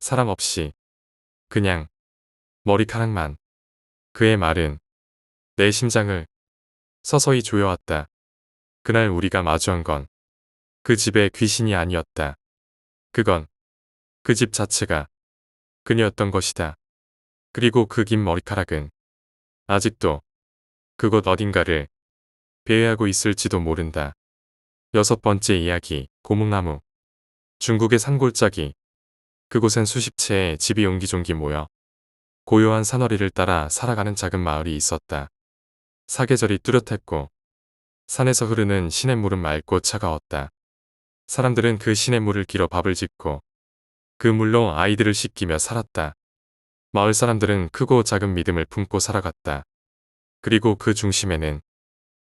사람 없이 그냥 머리카락만. 그의 말은 내 심장을 서서히 조여왔다. 그날 우리가 마주한 건 그 집의 귀신이 아니었다. 그건 그 집 자체가 그녀였던 것이다. 그리고 그 긴 머리카락은 아직도 그곳 어딘가를 배회하고 있을지도 모른다. 6번째 이야기, 고목나무. 중국의 산골짜기. 그곳엔 수십 채의 집이 옹기종기 모여 고요한 산허리를 따라 살아가는 작은 마을이 있었다. 사계절이 뚜렷했고 산에서 흐르는 시냇물은 맑고 차가웠다. 사람들은 그 시냇물을 길어 밥을 짓고 그 물로 아이들을 씻기며 살았다. 마을 사람들은 크고 작은 믿음을 품고 살아갔다. 그리고 그 중심에는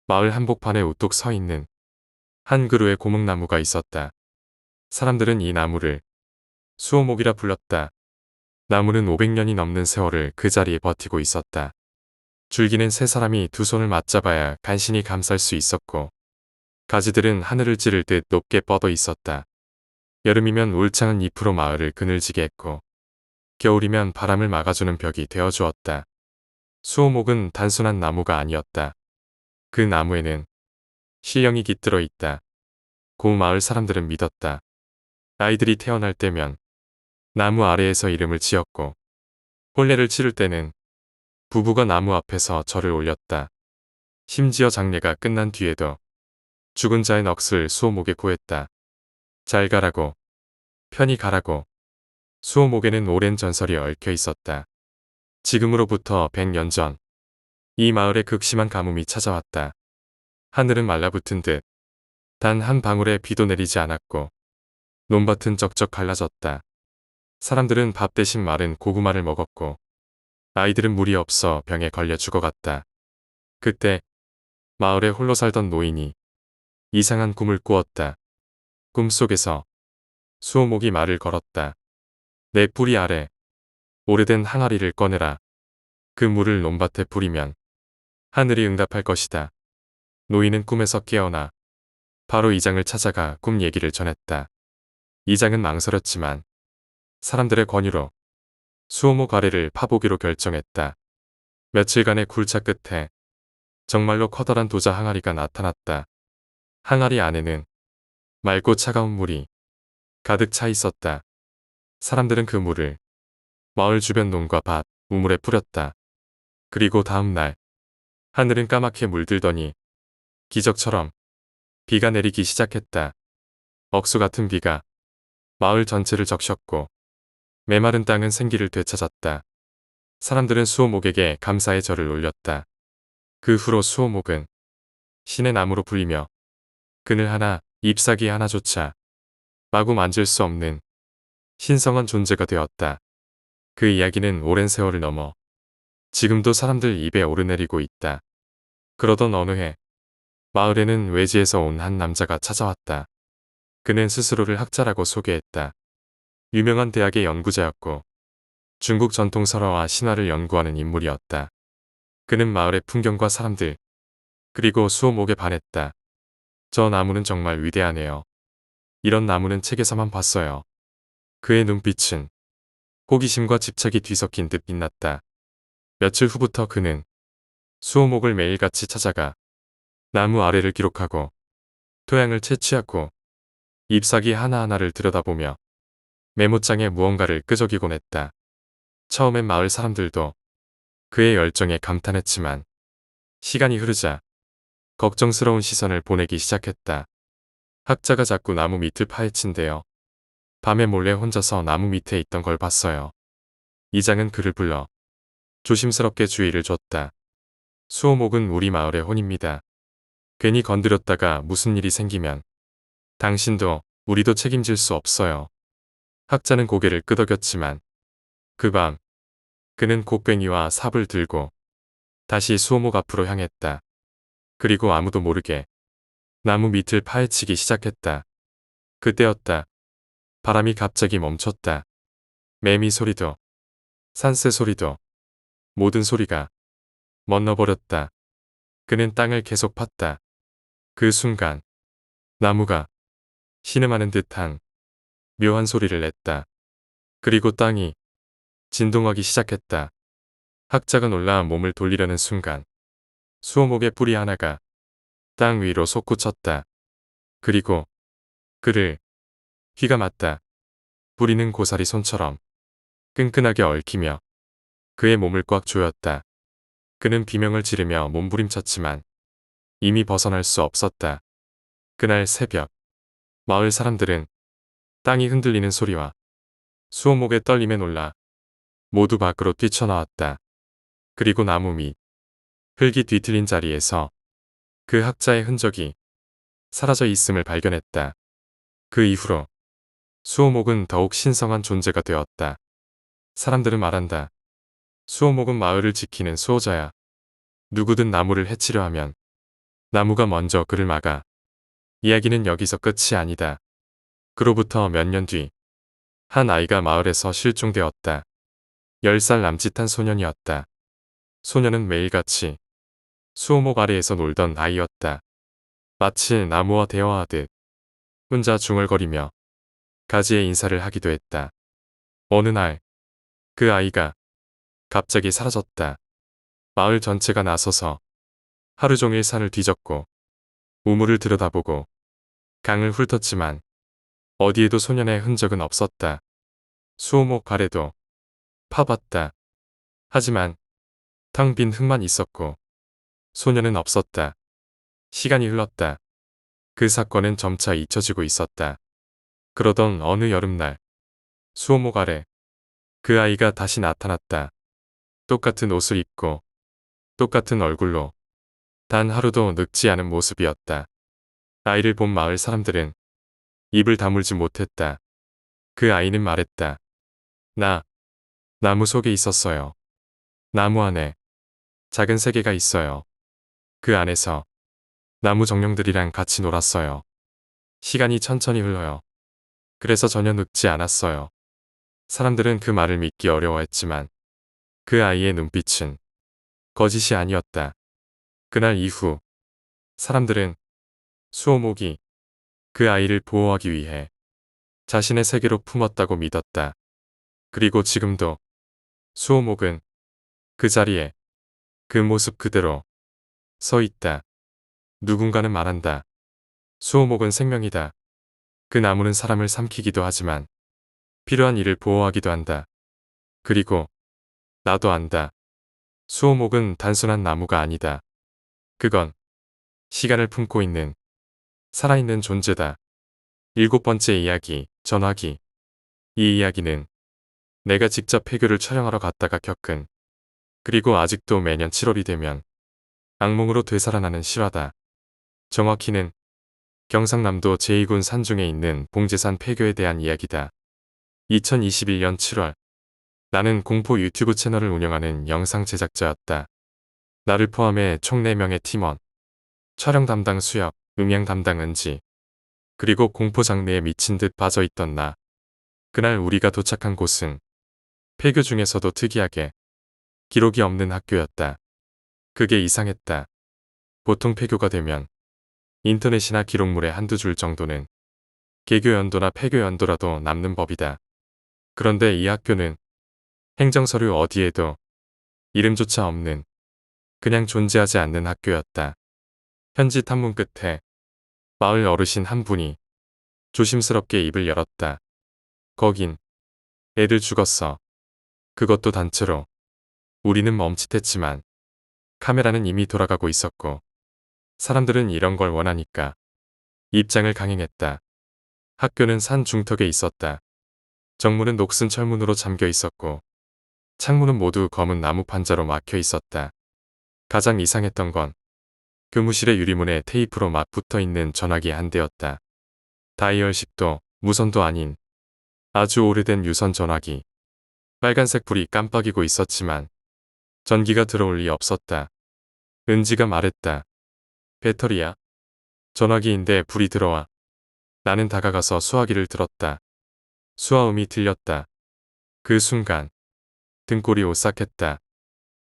마을 한복판에 우뚝 서 있는 한 그루의 고목나무가 있었다. 사람들은 이 나무를 수호목이라 불렀다. 나무는 500년이 넘는 세월을 그 자리에 버티고 있었다. 줄기는 세 사람이 두 손을 맞잡아야 간신히 감쌀 수 있었고, 가지들은 하늘을 찌를 듯 높게 뻗어 있었다. 여름이면 울창한 잎으로 마을을 그늘지게 했고, 겨울이면 바람을 막아주는 벽이 되어주었다. 수호목은 단순한 나무가 아니었다. 그 나무에는 신령이 깃들어 있다. 그 마을 사람들은 믿었다. 아이들이 태어날 때면 나무 아래에서 이름을 지었고, 혼례를 치를 때는 부부가 나무 앞에서 절을 올렸다. 심지어 장례가 끝난 뒤에도 죽은 자의 넋을 수호목에 구했다. 잘 가라고, 편히 가라고. 수호목에는 오랜 전설이 얽혀 있었다. 지금으로부터 100년 전, 이 마을에 극심한 가뭄이 찾아왔다. 하늘은 말라붙은 듯 단 한 방울의 비도 내리지 않았고, 논밭은 쩍쩍 갈라졌다. 사람들은 밥 대신 마른 고구마를 먹었고, 아이들은 물이 없어 병에 걸려 죽어갔다. 그때 마을에 홀로 살던 노인이 이상한 꿈을 꾸었다. 꿈속에서 수호목이 말을 걸었다. 내 뿌리 아래 오래된 항아리를 꺼내라. 그 물을 논밭에 뿌리면 하늘이 응답할 것이다. 노인은 꿈에서 깨어나 바로 이장을 찾아가 꿈 얘기를 전했다. 이장은 망설였지만 사람들의 권유로 수호목 아래를 파보기로 결정했다. 며칠간의 굴차 끝에 정말로 커다란 도자 항아리가 나타났다. 항아리 안에는 맑고 차가운 물이 가득 차 있었다. 사람들은 그 물을 마을 주변 논과 밭, 우물에 뿌렸다. 그리고 다음 날 하늘은 까맣게 물들더니 기적처럼 비가 내리기 시작했다. 억수 같은 비가 마을 전체를 적셨고 메마른 땅은 생기를 되찾았다. 사람들은 수호목에게 감사의 절을 올렸다. 그 후로 수호목은 신의 나무로 불리며 그늘 하나, 잎사귀 하나조차 마구 만질 수 없는 신성한 존재가 되었다. 그 이야기는 오랜 세월을 넘어 지금도 사람들 입에 오르내리고 있다. 그러던 어느 해 마을에는 외지에서 온 한 남자가 찾아왔다. 그는 스스로를 학자라고 소개했다. 유명한 대학의 연구자였고 중국 전통 설화와 신화를 연구하는 인물이었다. 그는 마을의 풍경과 사람들 그리고 수호목에 반했다. 저 나무는 정말 위대하네요. 이런 나무는 책에서만 봤어요. 그의 눈빛은 호기심과 집착이 뒤섞인 듯 빛났다. 며칠 후부터 그는 수호목을 매일같이 찾아가 나무 아래를 기록하고 토양을 채취하고 잎사귀 하나하나를 들여다보며 메모장에 무언가를 끄적이곤 했다. 처음엔 마을 사람들도 그의 열정에 감탄했지만 시간이 흐르자 걱정스러운 시선을 보내기 시작했다. 학자가 자꾸 나무 밑을 파헤친대요. 밤에 몰래 혼자서 나무 밑에 있던 걸 봤어요. 이장은 그를 불러 조심스럽게 주의를 줬다. 수호목은 우리 마을의 혼입니다. 괜히 건드렸다가 무슨 일이 생기면 당신도 우리도 책임질 수 없어요. 학자는 고개를 끄덕였지만 그 밤 그는 곡괭이와 삽을 들고 다시 수호목 앞으로 향했다. 그리고 아무도 모르게 나무 밑을 파헤치기 시작했다. 그때였다. 바람이 갑자기 멈췄다. 매미 소리도 산새 소리도 모든 소리가 멎어버렸다. 그는 땅을 계속 팠다. 그 순간 나무가 신음하는 듯한 묘한 소리를 냈다. 그리고 땅이 진동하기 시작했다. 학자가 놀라 몸을 돌리려는 순간 수호목의 뿌리 하나가 땅 위로 솟구쳤다. 그리고 그를 휘가 맞다. 뿌리는 고사리 손처럼 끈끈하게 얽히며 그의 몸을 꽉 조였다. 그는 비명을 지르며 몸부림쳤지만 이미 벗어날 수 없었다. 그날 새벽 마을 사람들은 땅이 흔들리는 소리와 수호목의 떨림에 놀라 모두 밖으로 뛰쳐나왔다. 그리고 나무 밑 흙이 뒤틀린 자리에서 그 학자의 흔적이 사라져 있음을 발견했다. 그 이후로 수호목은 더욱 신성한 존재가 되었다. 사람들은 말한다. 수호목은 마을을 지키는 수호자야. 누구든 나무를 해치려 하면 나무가 먼저 그를 막아. 이야기는 여기서 끝이 아니다. 그로부터 몇 년 뒤, 한 아이가 마을에서 실종되었다. 10살 남짓한 소년이었다. 소년은 매일같이 수오목 아래에서 놀던 아이였다. 마치 나무와 대화하듯 혼자 중얼거리며 가지에 인사를 하기도 했다. 어느 날, 그 아이가 갑자기 사라졌다. 마을 전체가 나서서 하루 종일 산을 뒤졌고 우물을 들여다보고 강을 훑었지만 어디에도 소년의 흔적은 없었다. 수오목 아래도 파봤다. 하지만 텅 빈 흙만 있었고 소년은 없었다. 시간이 흘렀다. 그 사건은 점차 잊혀지고 있었다. 그러던 어느 여름날, 수오목 아래 그 아이가 다시 나타났다. 똑같은 옷을 입고 똑같은 얼굴로 단 하루도 늙지 않은 모습이었다. 아이를 본 마을 사람들은 입을 다물지 못했다. 그 아이는 말했다. 나, 나무 속에 있었어요. 나무 안에 작은 세계가 있어요. 그 안에서 나무 정령들이랑 같이 놀았어요. 시간이 천천히 흘러요. 그래서 전혀 늙지 않았어요. 사람들은 그 말을 믿기 어려워했지만 그 아이의 눈빛은 거짓이 아니었다. 그날 이후 사람들은 수오목이 그 아이를 보호하기 위해 자신의 세계로 품었다고 믿었다. 그리고 지금도 수오목은 그 자리에 그 모습 그대로 서 있다. 누군가는 말한다. 수오목은 생명이다. 그 나무는 사람을 삼키기도 하지만 필요한 일을 보호하기도 한다. 그리고 나도 안다. 수오목은 단순한 나무가 아니다. 그건 시간을 품고 있는 살아있는 존재다. 7번째 이야기, 전화기. 이 이야기는 내가 직접 폐교를 촬영하러 갔다가 겪은, 그리고 아직도 매년 7월이 되면 악몽으로 되살아나는 실화다. 정확히는 경상남도 제2군 산중에 있는 봉제산 폐교에 대한 이야기다. 2021년 7월, 나는 공포 유튜브 채널을 운영하는 영상 제작자였다. 나를 포함해 총 4명의 팀원, 촬영 담당 수혁, 음향 담당 은지, 그리고 공포 장르에 미친 듯 빠져있던 나. 그날 우리가 도착한 곳은 폐교 중에서도 특이하게 기록이 없는 학교였다. 그게 이상했다. 보통 폐교가 되면 인터넷이나 기록물에 한두 줄 정도는 개교 연도나 폐교 연도라도 남는 법이다. 그런데 이 학교는 행정서류 어디에도 이름조차 없는, 그냥 존재하지 않는 학교였다. 현지 탐문 끝에 마을 어르신 한 분이 조심스럽게 입을 열었다. 거긴 애들 죽었어. 그것도 단체로. 우리는 멈칫했지만 카메라는 이미 돌아가고 있었고 사람들은 이런 걸 원하니까 입장을 강행했다. 학교는 산 중턱에 있었다. 정문은 녹슨 철문으로 잠겨 있었고 창문은 모두 검은 나무 판자로 막혀 있었다. 가장 이상했던 건 교무실의 유리문에 테이프로 막 붙어 있는 전화기 한 대였다. 다이얼 10도, 무선도 아닌 아주 오래된 유선 전화기. 빨간색 불이 깜빡이고 있었지만 전기가 들어올 리 없었다. 은지가 말했다. 배터리야. 전화기인데 불이 들어와. 나는 다가가서 수화기를 들었다. 수화음이 들렸다. 그 순간 등골이 오싹했다.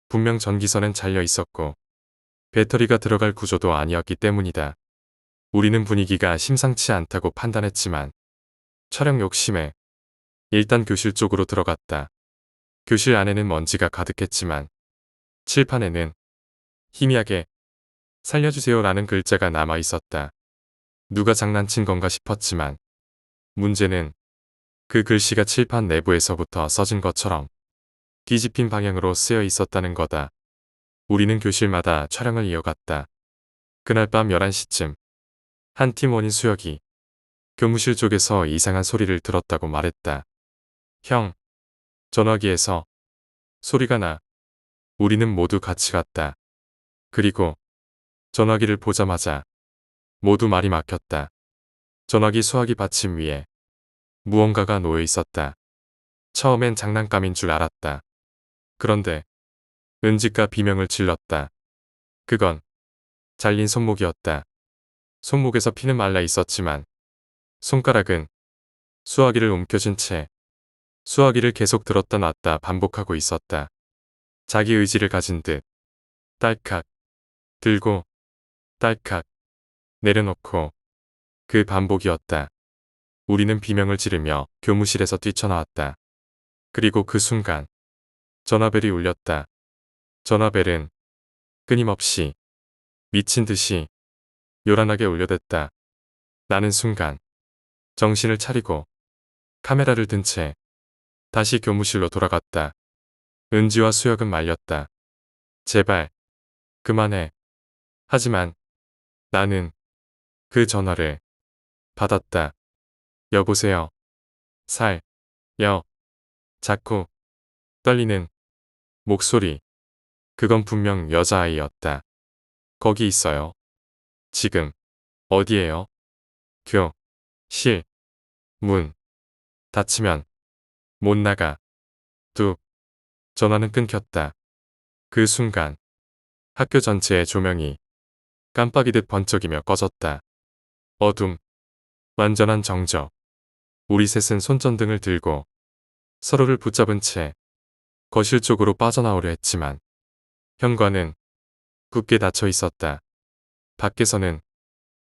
분명 전기선은 잘려 있었고 배터리가 들어갈 구조도 아니었기 때문이다. 우리는 분위기가 심상치 않다고 판단했지만 촬영 욕심에 일단 교실 쪽으로 들어갔다. 교실 안에는 먼지가 가득했지만 칠판에는 희미하게 살려주세요라는 글자가 남아 있었다. 누가 장난친 건가 싶었지만 문제는 그 글씨가 칠판 내부에서부터 써진 것처럼 뒤집힌 방향으로 쓰여 있었다는 거다. 우리는 교실마다 촬영을 이어갔다. 그날 밤 11시쯤 한 팀원인 수혁이 교무실 쪽에서 이상한 소리를 들었다고 말했다. 형, 전화기에서 소리가 나. 우리는 모두 같이 갔다. 그리고 전화기를 보자마자 모두 말이 막혔다. 전화기 수화기 받침 위에 무언가가 놓여 있었다. 처음엔 장난감인 줄 알았다. 그런데 은지가 비명을 질렀다. 그건 잘린 손목이었다. 손목에서 피는 말라 있었지만 손가락은 수화기를 움켜쥔 채 수화기를 계속 들었다 놨다 반복하고 있었다. 자기 의지를 가진 듯 딸칵 들고 딸칵 내려놓고 그 반복이었다. 우리는 비명을 지르며 교무실에서 뛰쳐나왔다. 그리고 그 순간 전화벨이 울렸다. 전화벨은 끊임없이 미친 듯이 요란하게 울려댔다. 나는 순간 정신을 차리고 카메라를 든 채 다시 교무실로 돌아갔다. 은지와 수혁은 말렸다. 제발 그만해. 하지만 나는 그 전화를 받았다. 여보세요. 자꾸 떨리는 목소리. 그건 분명 여자아이였다. 거기 있어요. 지금 어디에요? 실. 문. 닫히면 못 나가. 뚝. 전화는 끊겼다. 그 순간 학교 전체의 조명이 깜빡이듯 번쩍이며 꺼졌다. 어둠. 완전한 정적. 우리 셋은 손전등을 들고 서로를 붙잡은 채 거실 쪽으로 빠져나오려 했지만 현관은 굳게 닫혀 있었다. 밖에서는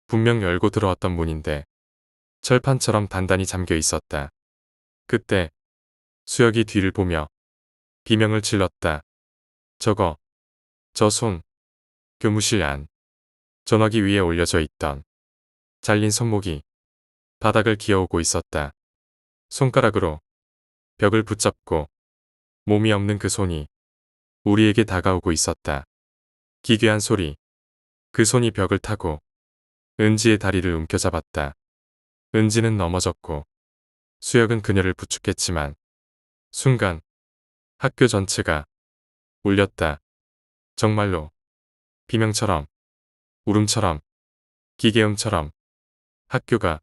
분명 열고 들어왔던 문인데 철판처럼 단단히 잠겨 있었다. 그때 수혁이 뒤를 보며 비명을 질렀다. 저 손. 교무실 안. 전화기 위에 올려져 있던 잘린 손목이 바닥을 기어오고 있었다. 손가락으로 벽을 붙잡고 몸이 없는 그 손이 우리에게 다가오고 있었다. 기괴한 소리. 그 손이 벽을 타고 은지의 다리를 움켜잡았다. 은지는 넘어졌고 수혁은 그녀를 부축했지만 순간 학교 전체가 울렸다. 정말로 비명처럼, 울음처럼, 기계음처럼 학교가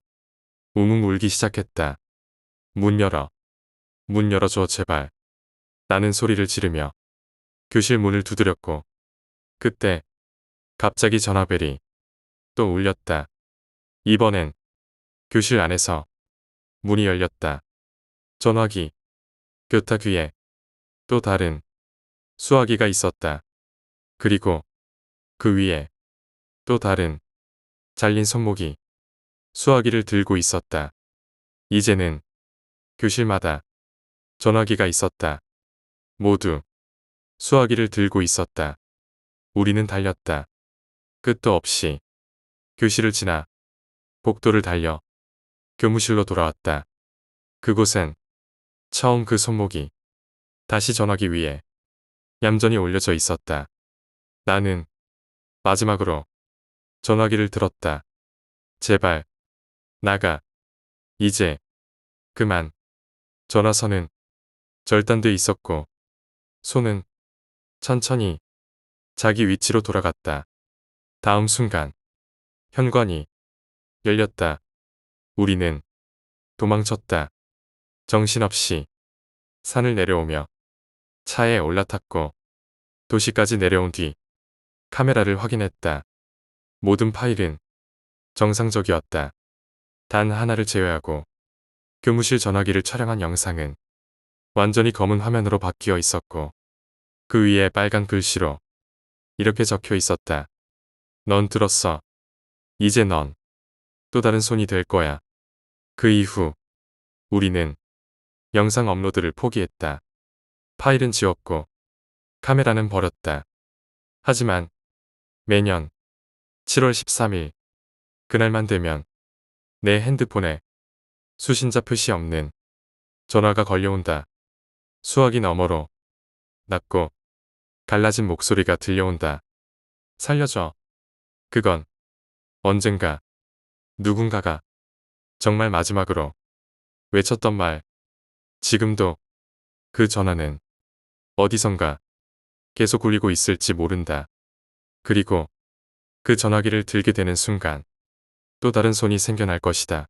웅웅 울기 시작했다. 문 열어줘 제발. 나는 소리를 지르며 교실 문을 두드렸고 그때 갑자기 전화벨이 또 울렸다. 이번엔 교실 안에서 문이 열렸다. 전화기, 교탁 위에 또 다른 수화기가 있었다. 그리고 그 위에 또 다른 잘린 손목이 수화기를 들고 있었다. 이제는 교실마다 전화기가 있었다. 모두 수화기를 들고 있었다. 우리는 달렸다. 끝도 없이 교실을 지나 복도를 달려 교무실로 돌아왔다. 그곳엔 처음 그 손목이 다시 전화기 위에 얌전히 올려져 있었다. 나는 마지막으로 전화기를 들었다. 제발 나가. 이제 그만. 전화선은 절단돼 있었고 손은 천천히 자기 위치로 돌아갔다. 다음 순간 현관이 열렸다. 우리는 도망쳤다. 정신없이 산을 내려오며 차에 올라탔고 도시까지 내려온 뒤 카메라를 확인했다. 모든 파일은 정상적이었다. 단 하나를 제외하고 교무실 전화기를 촬영한 영상은 완전히 검은 화면으로 바뀌어 있었고 그 위에 빨간 글씨로 이렇게 적혀 있었다. 넌 들었어. 이제 넌 또 다른 손이 될 거야. 그 이후 우리는 영상 업로드를 포기했다. 파일은 지웠고 카메라는 버렸다. 하지만 매년 7월 13일 그날만 되면 내 핸드폰에 수신자 표시 없는 전화가 걸려온다. 수화기 너머로 낮고 갈라진 목소리가 들려온다. 살려줘. 그건 언젠가 누군가가 정말 마지막으로 외쳤던 말. 지금도 그 전화는 어디선가 계속 울리고 있을지 모른다. 그리고 그 전화기를 들게 되는 순간 또 다른 손이 생겨날 것이다.